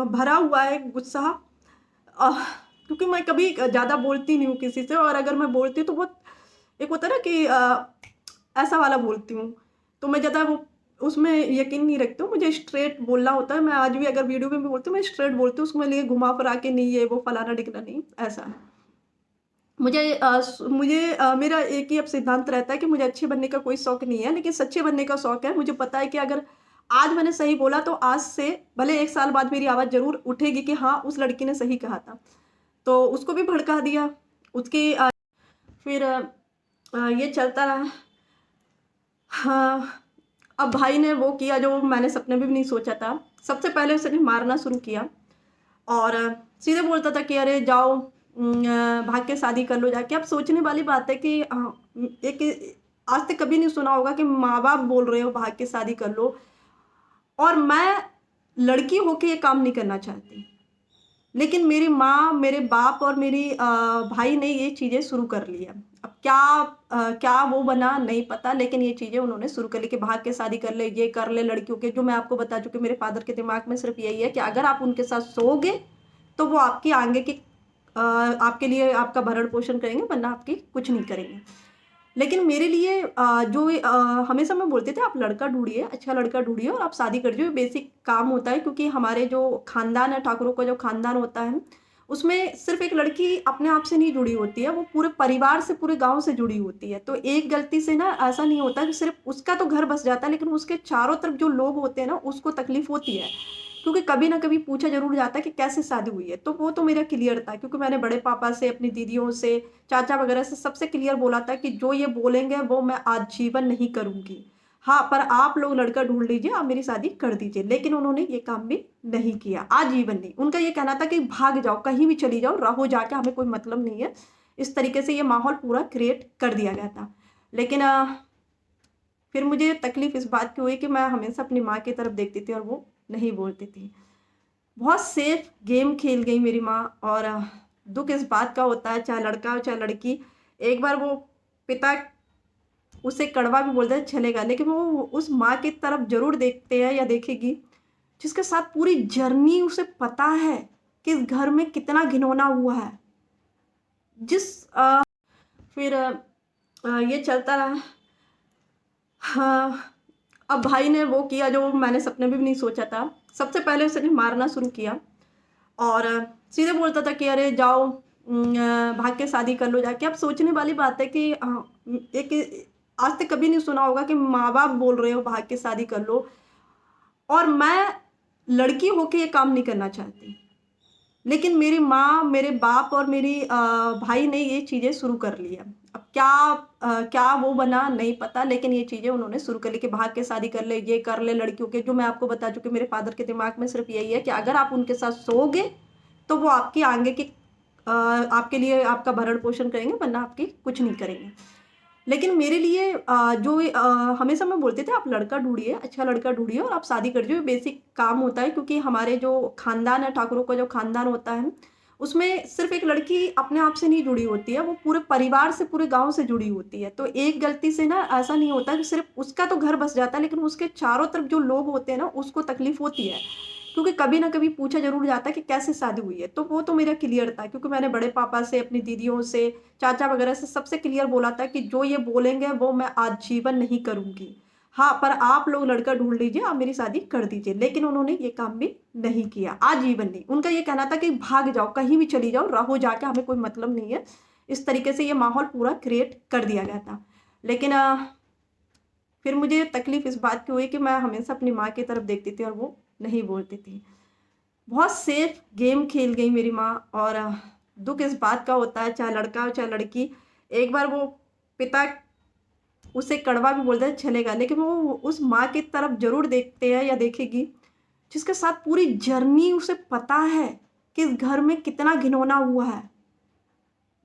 भरा हुआ है गुस्सा, अ, क्योंकि मैं कभी ज़्यादा बोलती नहीं हूँ किसी से, और अगर मैं बोलती हूँ तो बहुत, एक होता है ना कि ऐसा वाला बोलती हूँ, तो मैं ज़्यादा वो उसमें यकीन नहीं रखती हूँ, मुझे स्ट्रेट बोलना होता है। मैं आज भी अगर वीडियो में भी बोलती हूँ मैं स्ट्रेट बोलती हूँ, उसमें लिए घुमा फिरा के नहीं, ये वो फलाना ढिकना नहीं, ऐसा है। मेरा एक ही अब सिद्धांत रहता है कि मुझे अच्छे बनने का कोई शौक नहीं है, लेकिन सच्चे बनने का शौक है। मुझे पता है कि अगर आज मैंने सही बोला तो आज से भले 1 साल बाद मेरी आवाज़ ज़रूर उठेगी कि हाँ, उस लड़की ने सही कहा था। तो उसको भी भड़का दिया। उसकी फिर ये चलता रहा। हाँ, अब भाई ने वो किया जो मैंने सपने में भी नहीं सोचा था। सबसे पहले उसने मारना शुरू किया और सीधे बोलता था कि अरे जाओ भाग के शादी कर लो जाके। अब सोचने वाली बात है कि एक आज तक कभी नहीं सुना होगा कि माँ-बाप बोल रहे हो भाग के शादी कर लो, और मैं लड़की होके ये काम नहीं करना चाहती। लेकिन मेरी माँ, मेरे बाप और मेरी भाई ने ये चीज़ें शुरू कर ली है। अब क्या वो बना नहीं पता, लेकिन ये चीज़ें उन्होंने शुरू कर ली कि भाग के शादी कर ले, ये कर ले लड़कियों के। जो मैं आपको बता चुकी हूँ, मेरे फादर के दिमाग में सिर्फ़ यही है कि अगर आप उनके साथ सोओगे, तो वो आपकी आगे की आपके लिए आपका भरण-पोषण करेंगे, वरना आपकी कुछ नहीं करेंगे। लेकिन मेरे लिए हमेशा मैं बोलते थे, आप लड़का ढूँढिए, अच्छा लड़का ढूँढिए और आप शादी कर दीजिए, बेसिक काम होता है। क्योंकि हमारे जो खानदान है, ठाकुरों का जो खानदान होता है, उसमें सिर्फ़ एक लड़की अपने आप से नहीं जुड़ी होती है, वो पूरे परिवार से, पूरे गाँव से जुड़ी होती है। तो एक गलती से ना ऐसा नहीं होता कि सिर्फ़ उसका तो घर बस जाता है, लेकिन उसके चारों तरफ जो लोग होते हैं ना, उसको तकलीफ़ होती है। क्योंकि कभी न कभी पूछा ज़रूर जाता है कि कैसे शादी हुई है? तो वो तो मेरा क्लियर था, क्योंकि मैंने बड़े पापा से, अपनी दीदियों से, चाचा वगैरह से सबसे क्लियर बोला था कि जो ये बोलेंगे वो मैं आजीवन नहीं करूँगी। हाँ, पर आप लोग लड़का ढूँढ लीजिए, आप मेरी शादी कर दीजिए। लेकिन उन्होंने ये काम भी नहीं किया, आजीवन नहीं। उनका ये कहना था कि भाग जाओ, कहीं भी चली जाओ, रहो जाके, हमें कोई मतलब नहीं है। इस तरीके से ये माहौल पूरा क्रिएट कर दिया गया था। लेकिन फिर मुझे तकलीफ़ इस बात की हुई कि मैं हमेशा अपनी माँ की तरफ देखती थी और वो नहीं बोलती थी। बहुत सेफ गेम खेल गई मेरी माँ। और दुःख इस बात का होता है, चाहे लड़का हो चाहे लड़की, एक बार वो पिता उसे कड़वा भी बोल दे चलेगा, लेकिन वो उस माँ की तरफ ज़रूर देखते हैं या देखेगी, जिसके साथ पूरी जर्नी उसे पता है कि इस घर में कितना घिनौना हुआ है। जिस फिर ये चलता रहा। हाँ, अब भाई ने वो किया जो मैंने सपने में भी नहीं सोचा था। सबसे पहले उसने मारना शुरू किया और सीधे बोलता था कि अरे जाओ, भाग के शादी कर लो जाके। अब सोचने वाली बात है कि एक आज तक कभी नहीं सुना होगा कि माँ-बाप बोल रहे हो भाग के शादी कर लो, और मैं लड़की होके ये काम नहीं करना चाहती। लेकिन मेरी माँ, मेरे बाप और मेरी भाई ने ये चीज़ें शुरू कर ली है। अब क्या वो बना नहीं पता, लेकिन ये चीज़ें उन्होंने शुरू कर ली कि भाग के शादी कर ले, ये कर ले लड़कियों के। जो मैं आपको बता चुकी हूँ, मेरे फादर के दिमाग में सिर्फ़ यही है कि अगर आप उनके साथ सोओगे, तो वो आपकी आगे की आपके लिए आपका भरण-पोषण करेंगे, वरना आपकी कुछ नहीं करेंगे। लेकिन मेरे लिए हमेशा मैं बोलती थी, आप लड़का ढूँढिए, अच्छा लड़का ढूँढिए और आप शादी कर दीजिए, बेसिक काम होता है। क्योंकि हमारे जो खानदान है, ठाकुरों का जो खानदान होता है, उसमें सिर्फ़ एक लड़की अपने आप से नहीं जुड़ी होती है, वो पूरे परिवार से, पूरे गाँव से जुड़ी होती है। तो एक गलती से ना ऐसा नहीं होता कि सिर्फ़ उसका तो घर बस जाता है, लेकिन उसके चारों तरफ जो लोग होते हैं ना, उसको तकलीफ़ होती है। क्योंकि कभी न कभी पूछा ज़रूर जाता है कि कैसे शादी हुई है? तो वो तो मेरा क्लियर था, क्योंकि मैंने बड़े पापा से, अपनी दीदियों से, चाचा वगैरह से सबसे क्लियर बोला था कि जो ये बोलेंगे वो मैं आजीवन नहीं करूँगी। हाँ, पर आप लोग लड़का ढूँढ लीजिए, आप मेरी शादी कर दीजिए। लेकिन उन्होंने ये काम भी नहीं किया, आजीवन नहीं। उनका ये कहना था कि भाग जाओ, कहीं भी चली जाओ, रहो जाके, हमें कोई मतलब नहीं है। इस तरीके से ये माहौल पूरा क्रिएट कर दिया गया था। लेकिन फिर मुझे तकलीफ़ इस बात की हुई कि मैं हमेशा अपनी माँ की तरफ देखती थी और वो नहीं बोलती थी। बहुत सेफ गेम खेल गई मेरी माँ। और दुःख इस बात का होता है, चाहे लड़का हो चाहे लड़की, एक बार वो पिता उसे कड़वा भी बोल दे चलेगा, लेकिन वो उस माँ की तरफ ज़रूर देखते हैं या देखेगी, जिसके साथ पूरी जर्नी उसे पता है कि इस घर में कितना घिनौना हुआ है।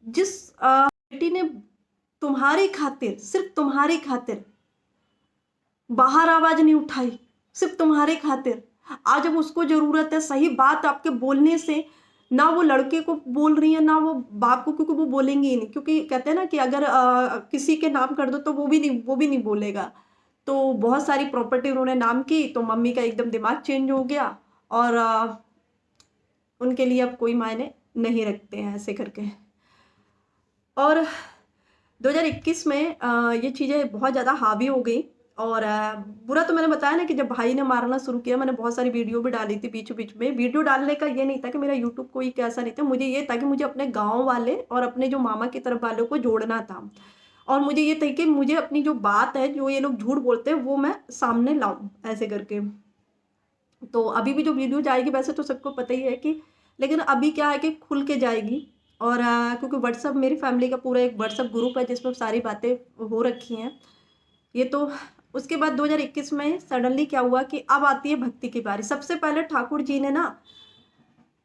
जिस बेटी ने तुम्हारी खातिर, सिर्फ़ तुम्हारी खातिर बाहर आवाज़ नहीं उठाई, सिर्फ़ तुम्हारे खातिर। आज जब उसको ज़रूरत है, सही बात आपके बोलने से, ना वो लड़के को बोल रही है, ना वो बाप को, क्योंकि वो बोलेंगे ही नहीं। क्योंकि कहते हैं ना कि अगर किसी के नाम कर दो तो वो भी नहीं बोलेगा। तो बहुत सारी प्रॉपर्टी उन्होंने नाम की, तो मम्मी का एकदम दिमाग चेंज हो गया और उनके लिए अब कोई मायने नहीं रखते हैं ऐसे करके। और 2021 में ये चीज़ें बहुत ज़्यादा हावी हो गई। और बुरा तो मैंने बताया ना कि जब भाई ने मारना शुरू किया, मैंने बहुत सारी वीडियो भी डाली थी बीच-बीच में। वीडियो डालने का ये नहीं था कि मेरा यूट्यूब कोई कैसा नहीं था, मुझे ये था कि मुझे अपने गाँव वाले और अपने जो मामा की तरफ वालों को जोड़ना था। और मुझे ये था कि मुझे अपनी जो बात है, जो ये लोग झूठ बोलते हैं, वो मैं सामने लाऊँ, ऐसे करके। तो अभी भी जो वीडियो जाएगी, वैसे तो सबको पता ही है कि, लेकिन अभी क्या है कि खुल के जाएगी। और क्योंकि व्हाट्सएप, मेरी फैमिली का पूरा एक व्हाट्सएप ग्रुप है जिसमें सारी बातें हो रखी हैं। ये तो उसके बाद 2021 में सडनली क्या हुआ कि अब आती है भक्ति की बारी। सबसे पहले ठाकुर जी ने ना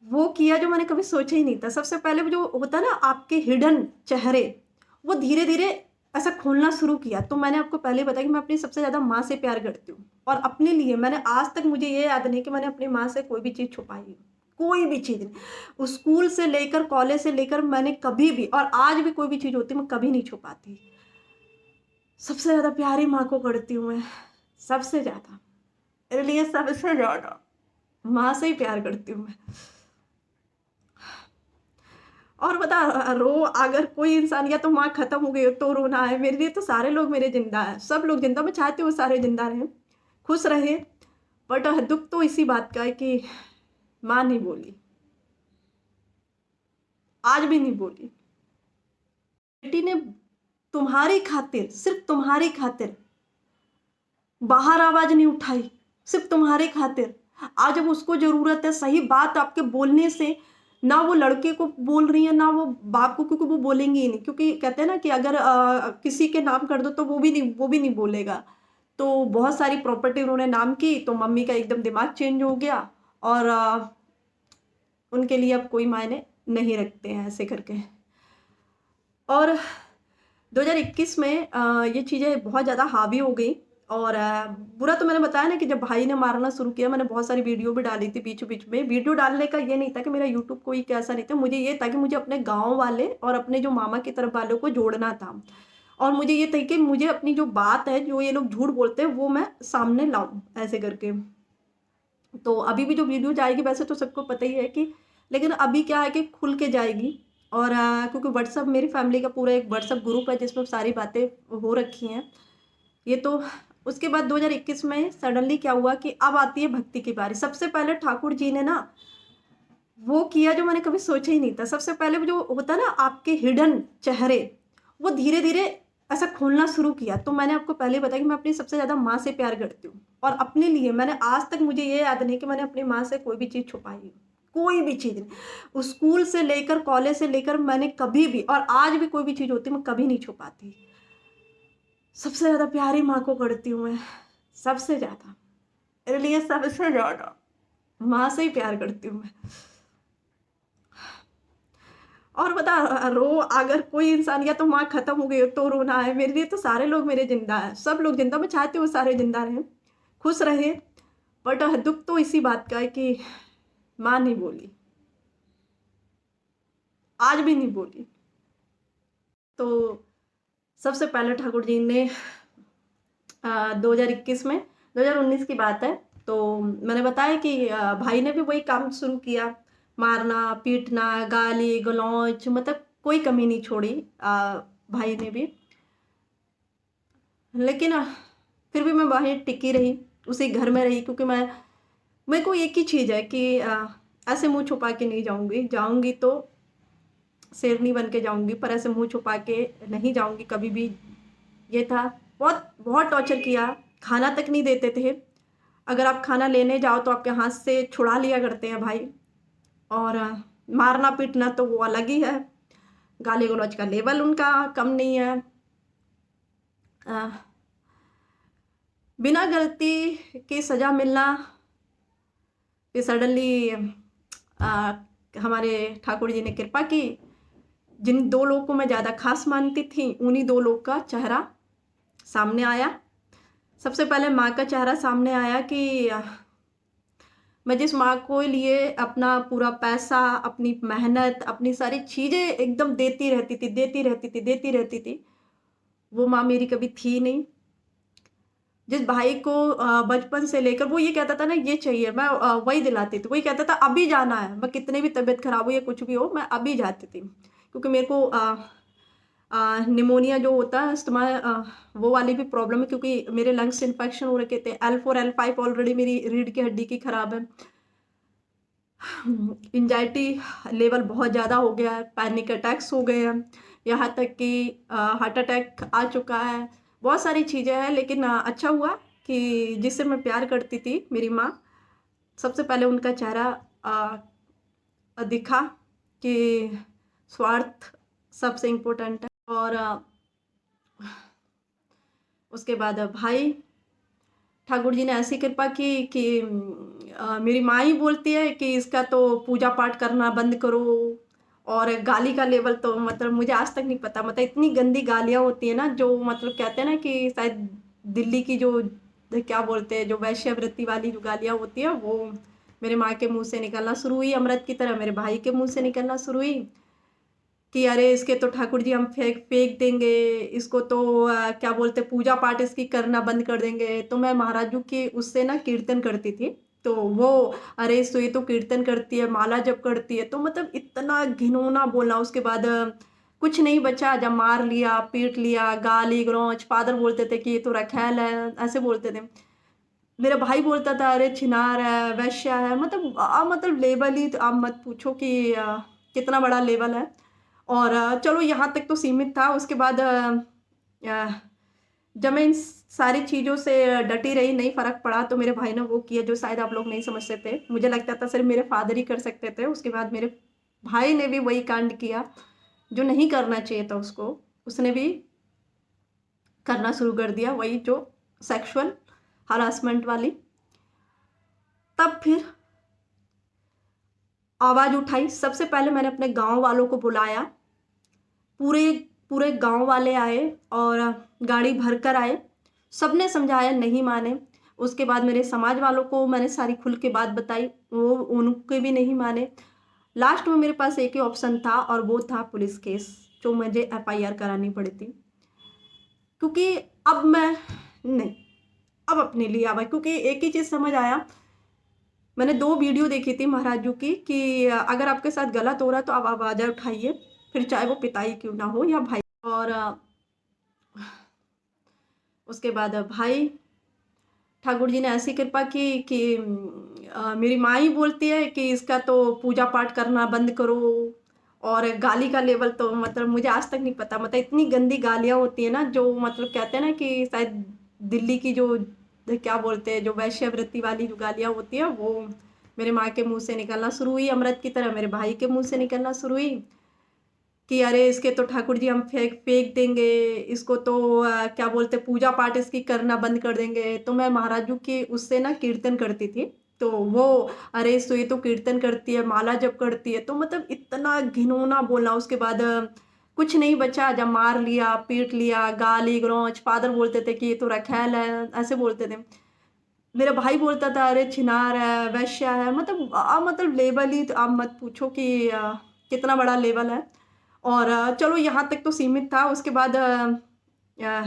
वो किया जो मैंने कभी सोचा ही नहीं था। सबसे पहले वो जो होता है ना आपके हिडन चेहरे, वो धीरे-धीरे ऐसा खोलना शुरू किया। तो मैंने आपको पहले बताया कि मैं अपनी सबसे ज़्यादा माँ से प्यार करती हूँ, और अपने लिए मैंने आज तक, मुझे ये याद नहीं कि मैंने अपनी माँ से कोई भी चीज़ छुपाई हो। कोई भी चीज़ नहीं। उस स्कूल से लेकर कॉलेज से लेकर मैंने कभी भी, और आज भी कोई भी चीज़ होती है मैं कभी नहीं छुपाती। सबसे ज़्यादा प्यार ही माँ को करती हूँ मैं, सबसे ज़्यादा। मेरे लिए सबसे ज़्यादा माँ से ही प्यार करती हूँ मैं। और बता, रो अगर कोई इंसान, या तो माँ खत्म हो गई हो तो रोना है, मेरे लिए तो सारे लोग मेरे जिंदा हैं, सब लोग जिंदा। मैं चाहती हूँ सारे जिंदा रहें, खुश रहे। बट दुख तो इसी बात का है कि माँ नहीं बोली, आज भी नहीं बोली। बेटी ने तुम्हारी खातिर, सिर्फ तुम्हारी खातिर बाहर आवाज नहीं उठाई, सिर्फ तुम्हारे खातिर। आज जब उसको जरूरत है, सही बात आपके बोलने से ना वो लड़के को बोल रही है ना वो बाप को, क्योंकि वो बोलेंगे ही नहीं, क्योंकि कहते हैं ना कि अगर किसी के नाम कर दो तो वो भी नहीं बोलेगा। तो बहुत सारी प्रॉपर्टी उन्होंने नाम की, तो मम्मी का एकदम दिमाग चेंज हो गया, और उनके लिए अब कोई मायने नहीं रखते हैं ऐसे करके। और 2021 में ये चीज़ें बहुत ज़्यादा हावी हो गई। और बुरा तो मैंने बताया ना कि जब भाई ने मारना शुरू किया, मैंने बहुत सारी वीडियो भी डाली थी बीच बीच में। वीडियो डालने का ये नहीं था कि मेरा यूट्यूब कोई कैसा नहीं था, मुझे ये था कि मुझे अपने गांव वाले और अपने जो मामा की तरफ वालों को जोड़ना था। और मुझे ये था कि मुझे अपनी जो बात है, जो ये लोग झूठ बोलते हैं, वो मैं सामने लाऊं ऐसे करके। तो अभी भी जो वीडियो जाएगी, वैसे तो सबको पता ही है कि, लेकिन अभी क्या है कि खुल के जाएगी। और क्योंकि व्हाट्सअप, मेरी फैमिली का पूरा एक व्हाट्सअप ग्रुप है जिसमें सारी बातें हो रखी हैं। ये तो उसके बाद 2021 में सडनली क्या हुआ कि अब आती है भक्ति की बारी। सबसे पहले ठाकुर जी ने ना वो किया जो मैंने कभी सोचा ही नहीं था। सबसे पहले वो जो होता है ना आपके हिडन चेहरे, वो धीरे धीरे ऐसा खोलना शुरू किया। तो मैंने आपको पहले बताया कि मैं अपनी सबसे ज़्यादा माँ से प्यार करती हूँ, और अपने लिए मैंने आज तक, मुझे ये याद नहीं कि मैंने अपनी माँ से कोई भी चीज़ छुपाई हो, कोई भी चीज़ नहीं। उस स्कूल से लेकर कॉलेज से लेकर मैंने कभी भी, और आज भी कोई भी चीज़ होती है मैं कभी नहीं छुपाती। सबसे ज़्यादा प्यार ही माँ को करती हूँ मैं, सबसे ज़्यादा। मेरे लिए सबसे ज़्यादा माँ से ही प्यार करती हूँ मैं। और बता, रो अगर कोई इंसान, या तो माँ खत्म हो गई हो तो रोना है, मेरे लिए तो सारे लोग मेरे जिंदा हैं, सब लोग जिंदा। मैं चाहती हूँ सारे जिंदा रहें, खुश रहे। बट दुख तो इसी बात का है कि माँ नहीं बोली, आज भी नहीं बोली। तो सबसे पहले ठाकुर जी ने 2021 में, 2019 की बात है, तो मैंने बताया कि भाई ने भी वही काम शुरू किया, मारना पीटना, गाली गलौज, मतलब कोई कमी नहीं छोड़ी भाई ने भी। लेकिन फिर भी मैं वहीं टिकी रही, उसी घर में रही, क्योंकि मेरे को एक ही चीज़ है कि ऐसे मुंह छुपा के नहीं जाऊंगी, जाऊंगी तो शेरनी बन के जाऊंगी, पर ऐसे मुंह छुपा के नहीं जाऊंगी कभी भी। ये था, बहुत बहुत टॉर्चर किया, खाना तक नहीं देते थे। अगर आप खाना लेने जाओ तो आपके हाथ से छुड़ा लिया करते हैं भाई। और मारना पीटना तो वो अलग ही है, गाली गलौज का लेवल उनका कम नहीं है। अ, बिना गलती की सज़ा मिलना, फिर सडनली हमारे ठाकुर जी ने कृपा की। जिन दो लोग को मैं ज़्यादा खास मानती थी, उन्हीं दो लोग का चेहरा सामने आया। सबसे पहले माँ का चेहरा सामने आया कि मैं जिस माँ को लिए अपना पूरा पैसा, अपनी मेहनत, अपनी सारी चीज़ें एकदम देती रहती थी, देती रहती थी, देती रहती थी, वो माँ मेरी कभी थी नहीं। जिस भाई को बचपन से लेकर वो ये कहता था ना ये चाहिए, मैं वही दिलाती थी। वही कहता था अभी जाना है, मैं कितने भी तबीयत खराब हो या कुछ भी हो, मैं अभी जाती थी। क्योंकि मेरे को निमोनिया जो होता है, अस्थमा, वो वाली भी प्रॉब्लम है, क्योंकि मेरे लंग्स इन्फेक्शन हो रखे थे। L4 L5 ऑलरेडी मेरी रीढ़ की हड्डी की खराब है। एंजाइटी लेवल बहुत ज़्यादा हो गया है, पैनिक अटैक्स हो गए हैं, यहाँ तक कि हार्ट अटैक आ चुका है। बहुत सारी चीज़ें हैं, लेकिन अच्छा हुआ कि जिससे मैं प्यार करती थी, मेरी माँ, सबसे पहले उनका चेहरा दिखा कि स्वार्थ सबसे इम्पोर्टेंट है। और उसके बाद भाई, ठाकुर जी ने ऐसी कृपा की कि मेरी माँ ही बोलती है कि इसका तो पूजा पाठ करना बंद करो। और गाली का लेवल तो मतलब मुझे आज तक नहीं पता, मतलब इतनी गंदी गालियाँ होती है ना, जो मतलब कहते हैं ना कि शायद दिल्ली की जो क्या बोलते हैं, जो वैश्यावृत्ति वाली जो गालियाँ होती है, वो मेरे माँ के मुंह से निकलना शुरू हुई, अमृत की तरह मेरे भाई के मुंह से निकलना शुरू हुई कि अरे इसके तो ठाकुर जी हम फेंक फेंक देंगे, इसको तो क्या बोलते पूजा पाठ इसकी करना बंद कर देंगे। तो मैं महाराजू की उससे ना कीर्तन करती थी, तो वो अरे सो ये तो कीर्तन करती है, माला जप करती है, तो मतलब इतना घिनौना बोला। उसके बाद कुछ नहीं बचा, जब मार लिया, पीट लिया, गाली गलौज, फादर बोलते थे कि ये तो रखैल है, ऐसे बोलते थे। मेरा भाई बोलता था अरे छिनार है, वैश्या है, मतलब मतलब लेवल ही तो आप मत पूछो कि कितना बड़ा लेवल है। और चलो यहाँ तक तो सीमित था। उसके बाद अ, जब मैं इन सारी चीज़ों से डटी रही, नहीं फ़र्क पड़ा, तो मेरे भाई ने वो किया जो शायद आप लोग नहीं समझ सकते। मुझे लगता था सिर्फ मेरे फादर ही कर सकते थे। उसके बाद मेरे भाई ने भी वही कांड किया जो नहीं करना चाहिए था उसको, उसने भी करना शुरू कर दिया, वही जो सेक्सुअल हरासमेंट वाली। तब फिर आवाज़ उठाई। सबसे पहले मैंने अपने गाँव वालों को बुलाया। पूरे पूरे गाँव वाले आए और गाड़ी भर कर आए। सबने समझाया, नहीं माने। उसके बाद मेरे समाज वालों को मैंने सारी खुल के बात बताई, वो उनके भी नहीं माने। लास्ट में मेरे पास एक ही ऑप्शन था और वो था पुलिस केस, जो मुझे एफआईआर करानी पड़ी थी। क्योंकि अब मैं नहीं, अब अपने लिए आवा, क्योंकि एक ही चीज़ समझ आया। मैंने 2 वीडियो देखी थी महाराजू की कि अगर आपके साथ गलत हो रहा है तो आप आवाज़ उठाइए, फिर चाहे वो पिता ही क्यों ना हो या भाई। और उसके बाद भाई ठाकुर जी ने ऐसी कृपा की कि मेरी माँ ही बोलती है कि इसका तो पूजा पाठ करना बंद करो। और गाली का लेवल तो मतलब मुझे आज तक नहीं पता, मतलब इतनी गंदी गालियाँ होती है ना, जो मतलब कहते हैं ना कि शायद दिल्ली की जो क्या बोलते हैं, जो वैश्यावृत्ति वाली जो गालियाँ होती है, वो मेरे माँ के मुंह से निकलना शुरू हुई, अमृत की तरह मेरे भाई के मुंह से निकलना शुरू हुई कि अरे इसके तो ठाकुर जी हम फेंक फेंक देंगे, इसको तो क्या बोलते पूजा पाठ इसकी करना बंद कर देंगे। तो मैं महाराजू की उससे ना कीर्तन करती थी, तो वो अरे सो ये तो कीर्तन करती है, माला जप करती है, तो मतलब इतना घिनौना बोला। उसके बाद कुछ नहीं बचा, जब मार लिया, पीट लिया, गाली गलौज, फादर बोलते थे कि ये तो रखैल है, ऐसे बोलते थे। मेरा भाई बोलता था अरे छिनार है, वैश्या है, मतलब मतलब लेवल ही तो आप मत पूछो कि कितना बड़ा लेवल है। और चलो यहाँ तक तो सीमित था। उसके बाद अ,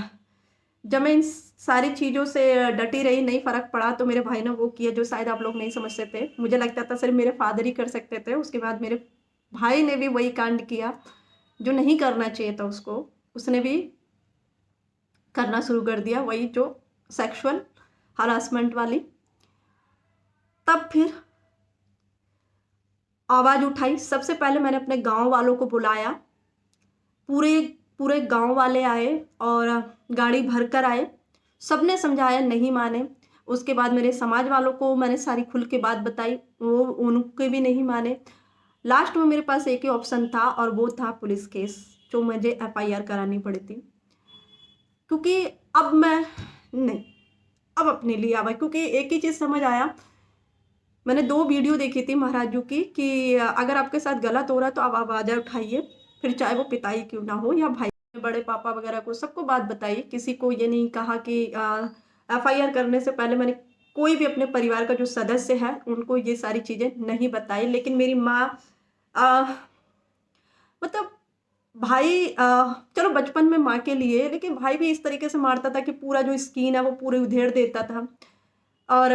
जब मैं इन सारी चीज़ों से डटी रही, नहीं फ़र्क पड़ा, तो मेरे भाई ने वो किया जो शायद आप लोग नहीं समझ सकते। मुझे लगता था सिर्फ मेरे फादर ही कर सकते थे। उसके बाद मेरे भाई ने भी वही कांड किया जो नहीं करना चाहिए था उसको, उसने भी करना शुरू कर दिया, वही जो सेक्सुअल हरासमेंट वाली। तब फिर आवाज़ उठाई। सबसे पहले मैंने अपने गाँव वालों को बुलाया। पूरे पूरे गाँव वाले आए और गाड़ी भर कर आए। सबने समझाया, नहीं माने। उसके बाद मेरे समाज वालों को मैंने सारी खुल के बात बताई, वो उनके भी नहीं माने। लास्ट में मेरे पास एक ही ऑप्शन था और वो था पुलिस केस, जो मुझे एफआईआर करानी पड़ी थी। क्योंकि अब मैं नहीं, अब अपने लिए आवा, क्योंकि एक ही चीज़ समझ आया। मैंने 2 वीडियो देखी थी महाराजू की कि अगर आपके साथ गलत हो रहा है तो आप आवाज़ उठाइए, फिर चाहे वो पिता ही क्यों ना हो या भाई। बड़े पापा वगैरह को सबको बात बताई, किसी को ये नहीं कहा कि एफआईआर करने से पहले मैंने कोई भी अपने परिवार का जो सदस्य है उनको ये सारी चीज़ें नहीं बताई। लेकिन मेरी माँ अ, मतलब भाई चलो बचपन में माँ के लिए, लेकिन भाई भी इस तरीके से मारता था कि पूरा जो स्किन है वो पूरे उधेड़ देता था। और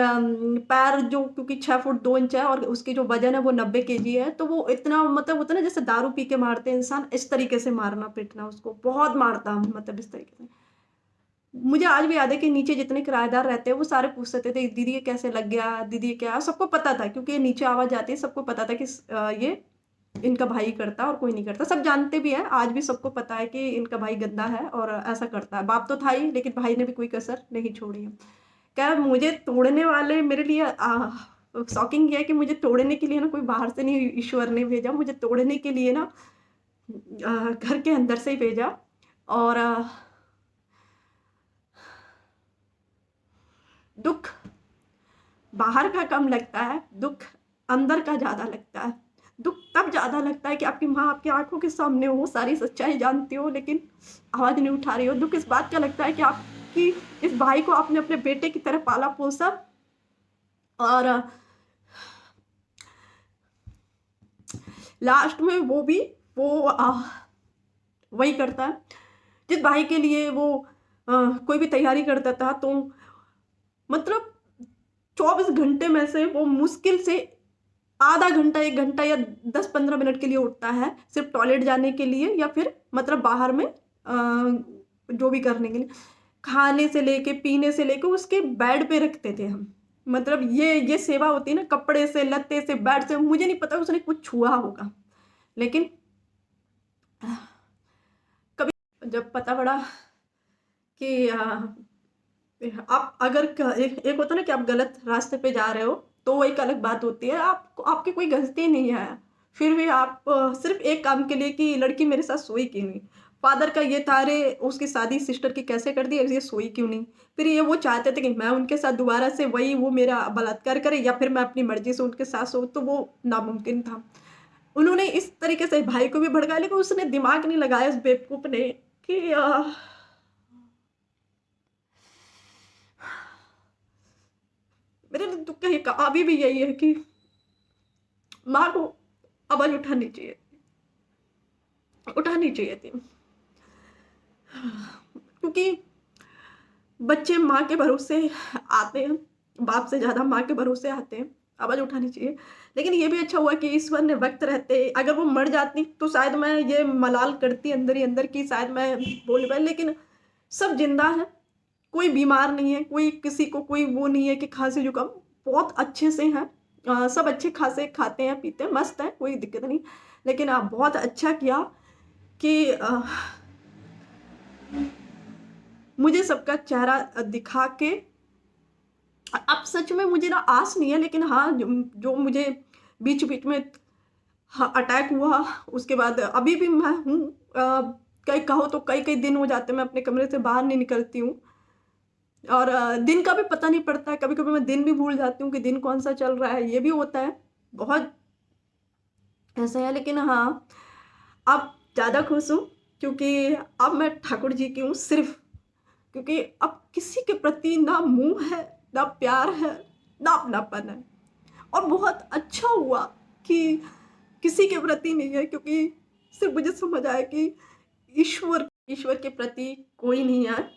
पैर जो, क्योंकि 6 फुट 2 इंच है और उसकी जो वज़न है वो 90 केजी है, तो वो इतना मतलब होता है ना जैसे दारू पी के मारते हैं इंसान, इस तरीके से मारना पीटना उसको, बहुत मारता मतलब इस तरीके से। मुझे आज भी याद है कि नीचे जितने किराएदार रहते हैं वो सारे पूछते थे, दीदी ये कैसे लग गया? दीदी ये क्या? सबको पता था, क्योंकि नीचे आवाज़ आती है, सबको पता था कि ये इनका भाई करता है और कोई नहीं करता। सब जानते भी हैं, आज भी सबको पता है कि इनका भाई गंदा है और ऐसा करता है। बाप तो था ही, लेकिन भाई ने भी कोई कसर नहीं छोड़ी है। क्या मुझे तोड़ने वाले मेरे लिए शॉकिंग ये है कि मुझे तोड़ने के लिए ना कोई बाहर से नहीं ईश्वर ने भेजा, मुझे तोड़ने के लिए ना घर के अंदर से ही भेजा। और दुख बाहर का कम लगता है, दुख अंदर का ज़्यादा लगता है। दुख तब ज़्यादा लगता है कि आपकी माँ आपकी आँखों के सामने हो, सारी सच्चाई जानती हो, लेकिन आवाज़ नहीं उठा रही हो। दुख इस बात का लगता है कि आपकी इस भाई को आपने अपने बेटे की तरह पाला-पोसा और लास्ट में वो वही करता है जिस भाई के लिए वो कोई भी तैयारी करता था, तो मतलब 24 घंटे में से वो मुश्किल से आधा घंटा 1 घंटा या 10-15 मिनट के लिए उठता है, सिर्फ टॉयलेट जाने के लिए या फिर मतलब बाहर में जो भी करने के लिए। खाने से लेके पीने से लेके उसके बेड पे रखते थे हम। मतलब ये सेवा होती है ना, कपड़े से, लत्ते से, बेड से, मुझे नहीं पता उसने कुछ छुआ होगा। लेकिन कभी जब पता पड़ा कि आप अगर एक होता ना कि आप गलत रास्ते पे जा रहे हो, तो वो एक अलग बात होती है। आपकी कोई गलती नहीं है, फिर भी आप सिर्फ एक काम के लिए कि लड़की मेरे साथ सोई क्यों नहीं। फादर का ये था, अरे उसकी शादी सिस्टर की कैसे कर दी, ये सोई क्यों नहीं। फिर ये वो चाहते थे कि मैं उनके साथ दोबारा से वही वो मेरा बलात्कार करे या फिर मैं अपनी मर्जी से उनके साथ सो, तो वो नामुमकिन था। उन्होंने इस तरीके से भाई को भी भड़काया, लेकिन उसने दिमाग नहीं लगाया इस बेवकूफ ने कि मेरे तो कहीं का अभी भी यही है कि माँ को आवाज उठानी चाहिए थी, क्योंकि बच्चे माँ के भरोसे आते हैं, बाप से ज्यादा माँ के भरोसे आते हैं। आवाज उठानी चाहिए। लेकिन ये भी अच्छा हुआ कि ईश्वर ने वक्त रहते, अगर वो मर जाती तो शायद मैं ये मलाल करती अंदर ही अंदर की शायद मैं बोल पाई। लेकिन सब जिंदा है, कोई बीमार नहीं है, कोई किसी को कोई वो नहीं है कि खांसी जुकाम, बहुत अच्छे से हैं। सब अच्छे खासे खाते हैं पीते हैं, मस्त है, कोई दिक्कत नहीं। लेकिन आप बहुत अच्छा किया कि मुझे सबका चेहरा दिखा के, अब सच में मुझे ना आस नहीं है, लेकिन हाँ जो मुझे बीच बीच में हाँ अटैक हुआ, उसके बाद अभी भी मैं हूँ, कई कहो तो कई कई दिन हो जाते हैं मैं अपने कमरे से बाहर नहीं निकलती हूँ। और दिन का भी पता नहीं पड़ता है, कभी कभी मैं दिन भी भूल जाती हूँ कि दिन कौन सा चल रहा है, ये भी होता है, बहुत ऐसा है। लेकिन हाँ, अब ज़्यादा खुश हूँ क्योंकि अब मैं ठाकुर जी की हूँ सिर्फ, क्योंकि अब किसी के प्रति ना मुंह है, ना प्यार है, ना अपनापन है। और बहुत अच्छा हुआ कि किसी के प्रति नहीं है, क्योंकि सिर्फ मुझे समझ आया कि ईश्वर के प्रति कोई नहीं है।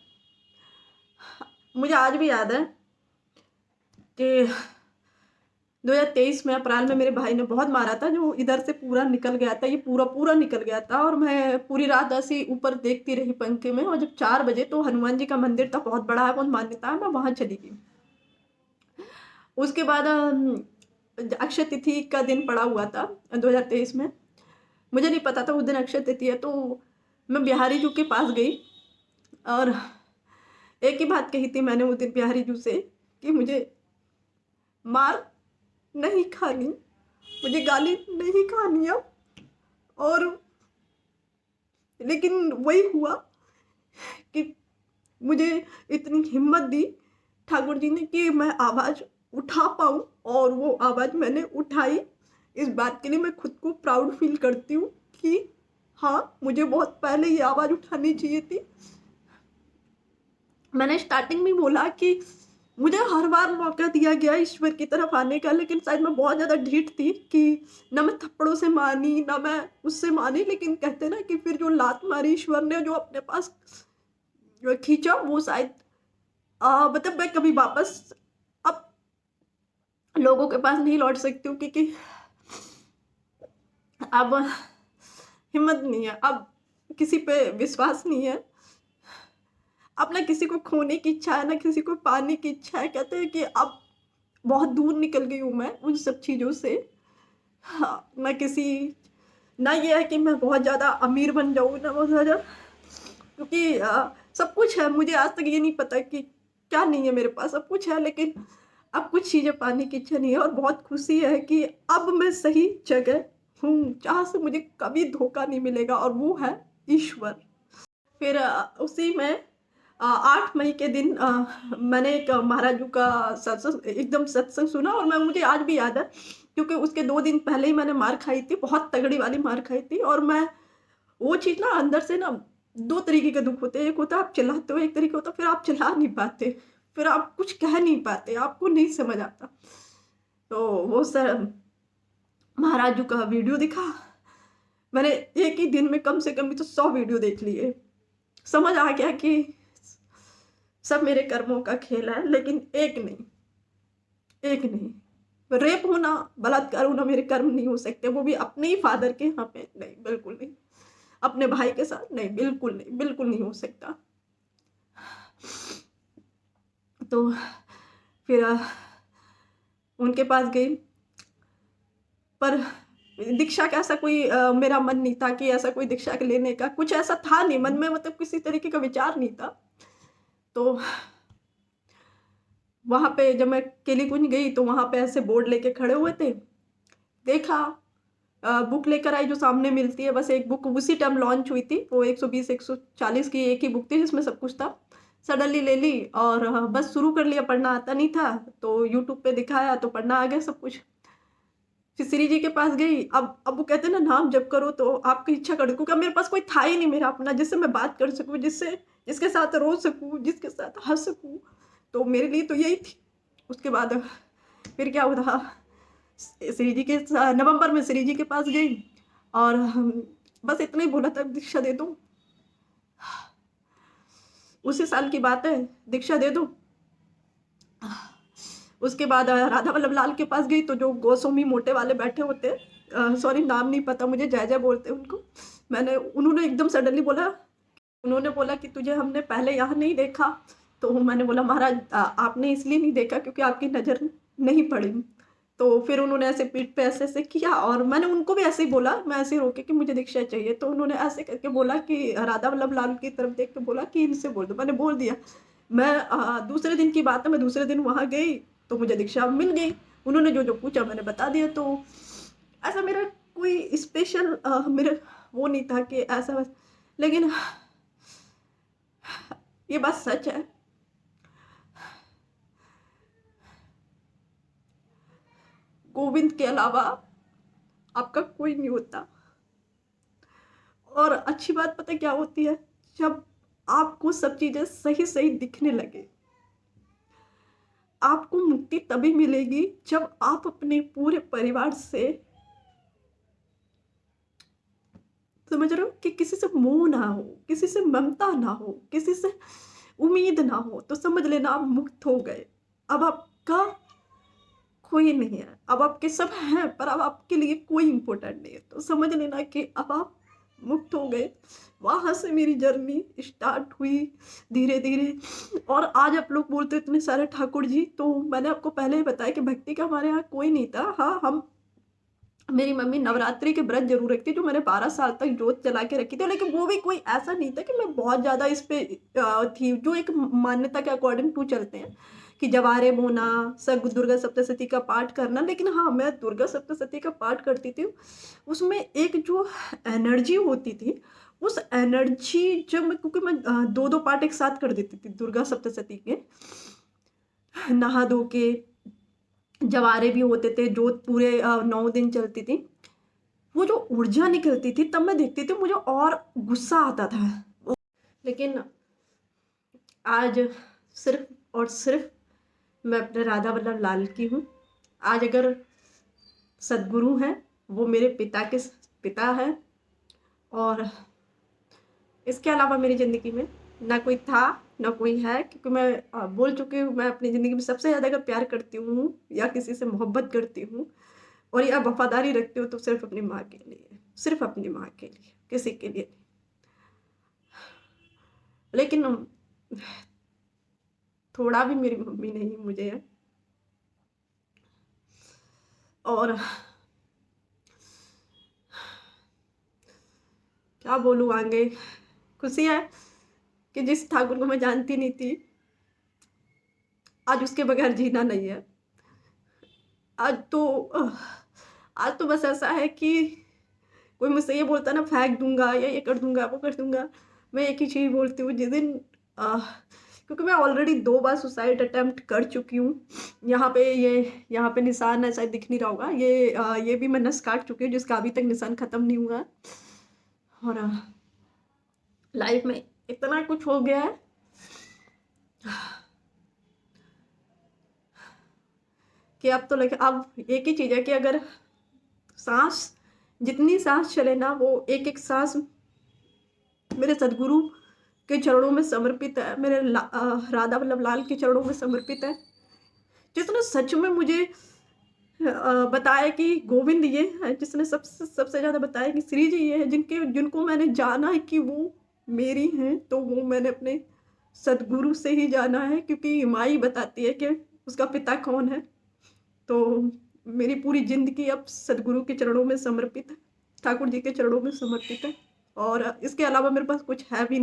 मुझे आज भी याद है कि 2023 में अप्रैल में मेरे भाई ने बहुत मारा था, जो इधर से पूरा निकल गया था, ये पूरा पूरा निकल गया था। और मैं पूरी रात ऐसे ऊपर देखती रही पंखे में, और जब 4 बजे तो हनुमान जी का मंदिर था, बहुत बड़ा है, बहुत मान्यता है, मैं वहां चली गई। उसके बाद अक्षय तिथि का दिन पड़ा हुआ था 2023 में, मुझे नहीं पता था उस दिन अक्षय तिथि है, तो मैं बिहारी जू के पास गई और एक ही बात कही थी मैंने उस दिन बिहारी जू से कि मुझे मार नहीं खानी, मुझे गाली नहीं खानी अब। और लेकिन वही हुआ कि मुझे इतनी हिम्मत दी ठाकुर जी ने कि मैं आवाज़ उठा पाऊँ, और वो आवाज़ मैंने उठाई। इस बात के लिए मैं खुद को प्राउड फील करती हूँ कि हाँ, मुझे बहुत पहले ये आवाज़ उठानी चाहिए थी। मैंने स्टार्टिंग में बोला कि मुझे हर बार मौका दिया गया ईश्वर की तरफ आने का, लेकिन शायद मैं बहुत ज़्यादा ढीठ थी कि ना मैं थप्पड़ों से मानी, ना मैं उससे मानी। लेकिन कहते ना कि फिर जो लात मारी ईश्वर ने, जो अपने पास खींचा, वो शायद मतलब मैं कभी वापस अब लोगों के पास नहीं लौट सकती हूँ, क्योंकि अब हिम्मत नहीं है, अब किसी पे विश्वास नहीं है, अब ना किसी को खोने की इच्छा है, ना किसी को पाने की इच्छा है। कहते हैं कि अब बहुत दूर निकल गई हूँ मैं उन सब चीज़ों से। हाँ, ना ये है कि मैं बहुत ज़्यादा अमीर बन जाऊँ, ना बहुत ज़्यादा, क्योंकि सब कुछ है, मुझे आज तक ये नहीं पता कि क्या नहीं है मेरे पास, सब कुछ है, लेकिन अब कुछ चीज़ें पाने की इच्छा नहीं है। और बहुत खुशी है कि अब मैं सही जगह हूँ, जहाँ से मुझे कभी धोखा नहीं मिलेगा, और वो है ईश्वर। फिर उसी में 8 मई के दिन मैंने एक महाराज जी का सत्संग, एकदम सत्संग सुना, और मुझे आज भी याद है, क्योंकि उसके 2 दिन पहले ही मैंने मार खाई थी, बहुत तगड़ी वाली मार खाई थी। और मैं वो चीज़ ना अंदर से ना, 2 तरीके के दुख होते हैं, एक होता है आप चिल्लाते हो, एक तरीका होता है फिर आप चिल्ला नहीं पाते, फिर आप कुछ कह नहीं पाते, आपको नहीं समझ आता। तो वो सर महाराज जी का वीडियो दिखा, मैंने एक ही दिन में कम से कम भी तो 100 वीडियो देख लिए। समझ आ गया कि सब मेरे कर्मों का खेल है, लेकिन एक नहीं, एक नहीं। रेप होना, बलात्कार होना मेरे कर्म नहीं हो सकते, वो भी अपने ही फादर के यहाँ पे नहीं, बिल्कुल नहीं। अपने भाई के साथ नहीं, बिल्कुल नहीं, बिल्कुल नहीं हो सकता। तो फिर उनके पास गई, पर दीक्षा का ऐसा कोई मेरा मन नहीं था कि ऐसा कोई दीक्षा के लेने का कुछ ऐसा था नहीं मन में, मतलब किसी तरीके का विचार नहीं था। तो वहां पे जब मैं केली कुंज गई तो वहां पे ऐसे बोर्ड लेके खड़े हुए थे, देखा, बुक लेकर आई जो सामने मिलती है, बस एक बुक उसी टाइम लॉन्च हुई थी, वो 120 140 की एक ही बुक थी जिसमें सब कुछ था। सडनली ले ली और बस शुरू कर लिया, पढ़ना आता नहीं था तो यूट्यूब पे दिखाया तो पढ़ना आ गया सब कुछ। फिर श्री जी के पास गई, अब वो कहते हैं ना, नाम जप करो तो आपकी इच्छा कर दो, क्योंकि मेरे पास कोई था ही नहीं मेरा अपना जिससे मैं बात कर सकूं, जिससे जिसके साथ रो सकूं, जिसके साथ हंस सकूं। तो मेरे लिए तो यही थी। उसके बाद फिर क्या हुआ, श्री जी के नवंबर में श्री जी के पास गई और बस इतना ही बोला था, दीक्षा दे दो। उसी साल की बात है, दीक्षा दे दो। उसके बाद राधा वल्लभ लाल के पास गई तो जो गोस्वामी मोटे वाले बैठे होते, सॉरी नाम नहीं पता मुझे, जय जय बोलते हैं उनको। उन्होंने एकदम सडनली बोला, उन्होंने बोला कि तुझे हमने पहले यहाँ नहीं देखा। तो मैंने बोला महाराज आपने इसलिए नहीं देखा क्योंकि आपकी नज़र नहीं पड़ी। तो फिर उन्होंने ऐसे पीठ पे ऐसे ऐसे किया और मैंने उनको भी ऐसे ही बोला, मैं ऐसे ही रोके कि मुझे दीक्षा चाहिए। तो उन्होंने ऐसे करके बोला कि राधा वल्लभ लाल की तरफ देख के बोला कि इनसे बोल दो। मैंने बोल दिया। मैं दूसरे दिन की बात है, मैं दूसरे दिन वहाँ गई तो मुझे दीक्षा मिल गई। उन्होंने जो जो पूछा मैंने बता दिया। तो ऐसा मेरा कोई स्पेशल मेरा वो नहीं था कि ऐसा, लेकिन ये बात सच है, गोविंद के अलावा आपका कोई नहीं होता। और अच्छी बात पता क्या होती है, जब आपको सब चीजें सही सही दिखने लगे, आपको मुक्ति तभी मिलेगी जब आप अपने पूरे परिवार से, समझ रहे हो, कि किसी से मोह ना हो, किसी से ममता ना हो, किसी से उम्मीद ना हो, तो समझ लेना आप मुक्त हो गए। अब आपका कोई नहीं है, अब आपके सब हैं पर अब आपके लिए कोई इंपॉर्टेंट नहीं है, तो समझ लेना कि अब आप मुक्त हो गए। वहां से मेरी जर्नी स्टार्ट हुई धीरे धीरे। और आज आप लोग बोलते हो इतने सारे ठाकुर जी, तो मैंने आपको पहले ही बताया कि भक्ति का हमारे यहाँ कोई नहीं था। हाँ, हम, मेरी मम्मी नवरात्रि के व्रत जरूर रखती, जो मैंने 12 साल तक जोत जला के रखी थी, लेकिन वो भी कोई ऐसा नहीं था कि मैं बहुत ज्यादा इस पे थी। जो एक मान्यता के अकॉर्डिंग टू चलते हैं कि जवारे बोना, सग दुर्गा सप्तशती का पाठ करना, लेकिन हाँ मैं दुर्गा सप्तशती का पाठ करती थी। उसमें एक जो एनर्जी होती थी, उस एनर्जी जब मैं, क्योंकि मैं दो दो पाठ एक साथ कर देती थी दुर्गा सप्तशती के, नहा धो के, जवारे भी होते थे, जोत पूरे 9 दिन चलती थी। वो जो ऊर्जा निकलती थी तब मैं देखती थी, मुझे और गुस्सा आता था। लेकिन आज सिर्फ और सिर्फ मैं अपने राधा वल्लभ लाल की हूँ। आज अगर सदगुरु हैं, वो मेरे पिता के पिता हैं। और इसके अलावा मेरी ज़िंदगी में ना कोई था ना कोई है, क्योंकि मैं बोल चुकी हूँ, मैं अपनी ज़िंदगी में सबसे ज़्यादा अगर प्यार करती हूँ या किसी से मोहब्बत करती हूँ और या वफादारी रखती हूँ तो सिर्फ अपनी माँ के लिए, सिर्फ अपनी माँ के लिए, किसी के लिए नहीं। लेकिन थोड़ा भी मेरी मम्मी नहीं मुझे है। और क्या बोलूँ आगे, खुशी है कि जिस ठाकुर को मैं जानती नहीं थी, आज उसके बगैर जीना नहीं है। आज तो आज तो बस ऐसा है कि कोई मुझसे ये बोलता ना फेंक दूंगा या ये कर दूंगा वो कर दूंगा, मैं एक ही चीज़ बोलती हूँ, जिस दिन क्योंकि मैं ऑलरेडी 2 बार सुसाइड अटेम्प्ट कर चुकी हूँ। यहाँ पे निशान है, शायद दिख नहीं रहा होगा, ये भी मैं नस काट चुकी हूँ जिसका अभी तक निशान खत्म नहीं हुआ है। और लाइफ में इतना कुछ हो गया है कि अब तो लगे, अब एक ही चीज़ है कि अगर सांस जितनी सांस चले ना वो एक एक सांस मेरे सदगुरु के चरणों में समर्पित है, मेरे राधा वल्लभ लाल के चरणों में समर्पित है, जिसने सच में मुझे बताया कि गोविंद ये है, जिसने सबसे सबसे ज़्यादा बताया कि श्री जी ये है, जिनको मैंने जाना है कि वो मेरी हैं, तो वो मैंने अपने सदगुरु से ही जाना है, क्योंकि माँ ही बताती है कि उसका पिता कौन है। तो मेरी पूरी ज़िंदगी अब सदगुरु के चरणों में समर्पित है, ठाकुर जी के चरणों में समर्पित है, और इसके अलावा मेरे पास कुछ है भी नहीं।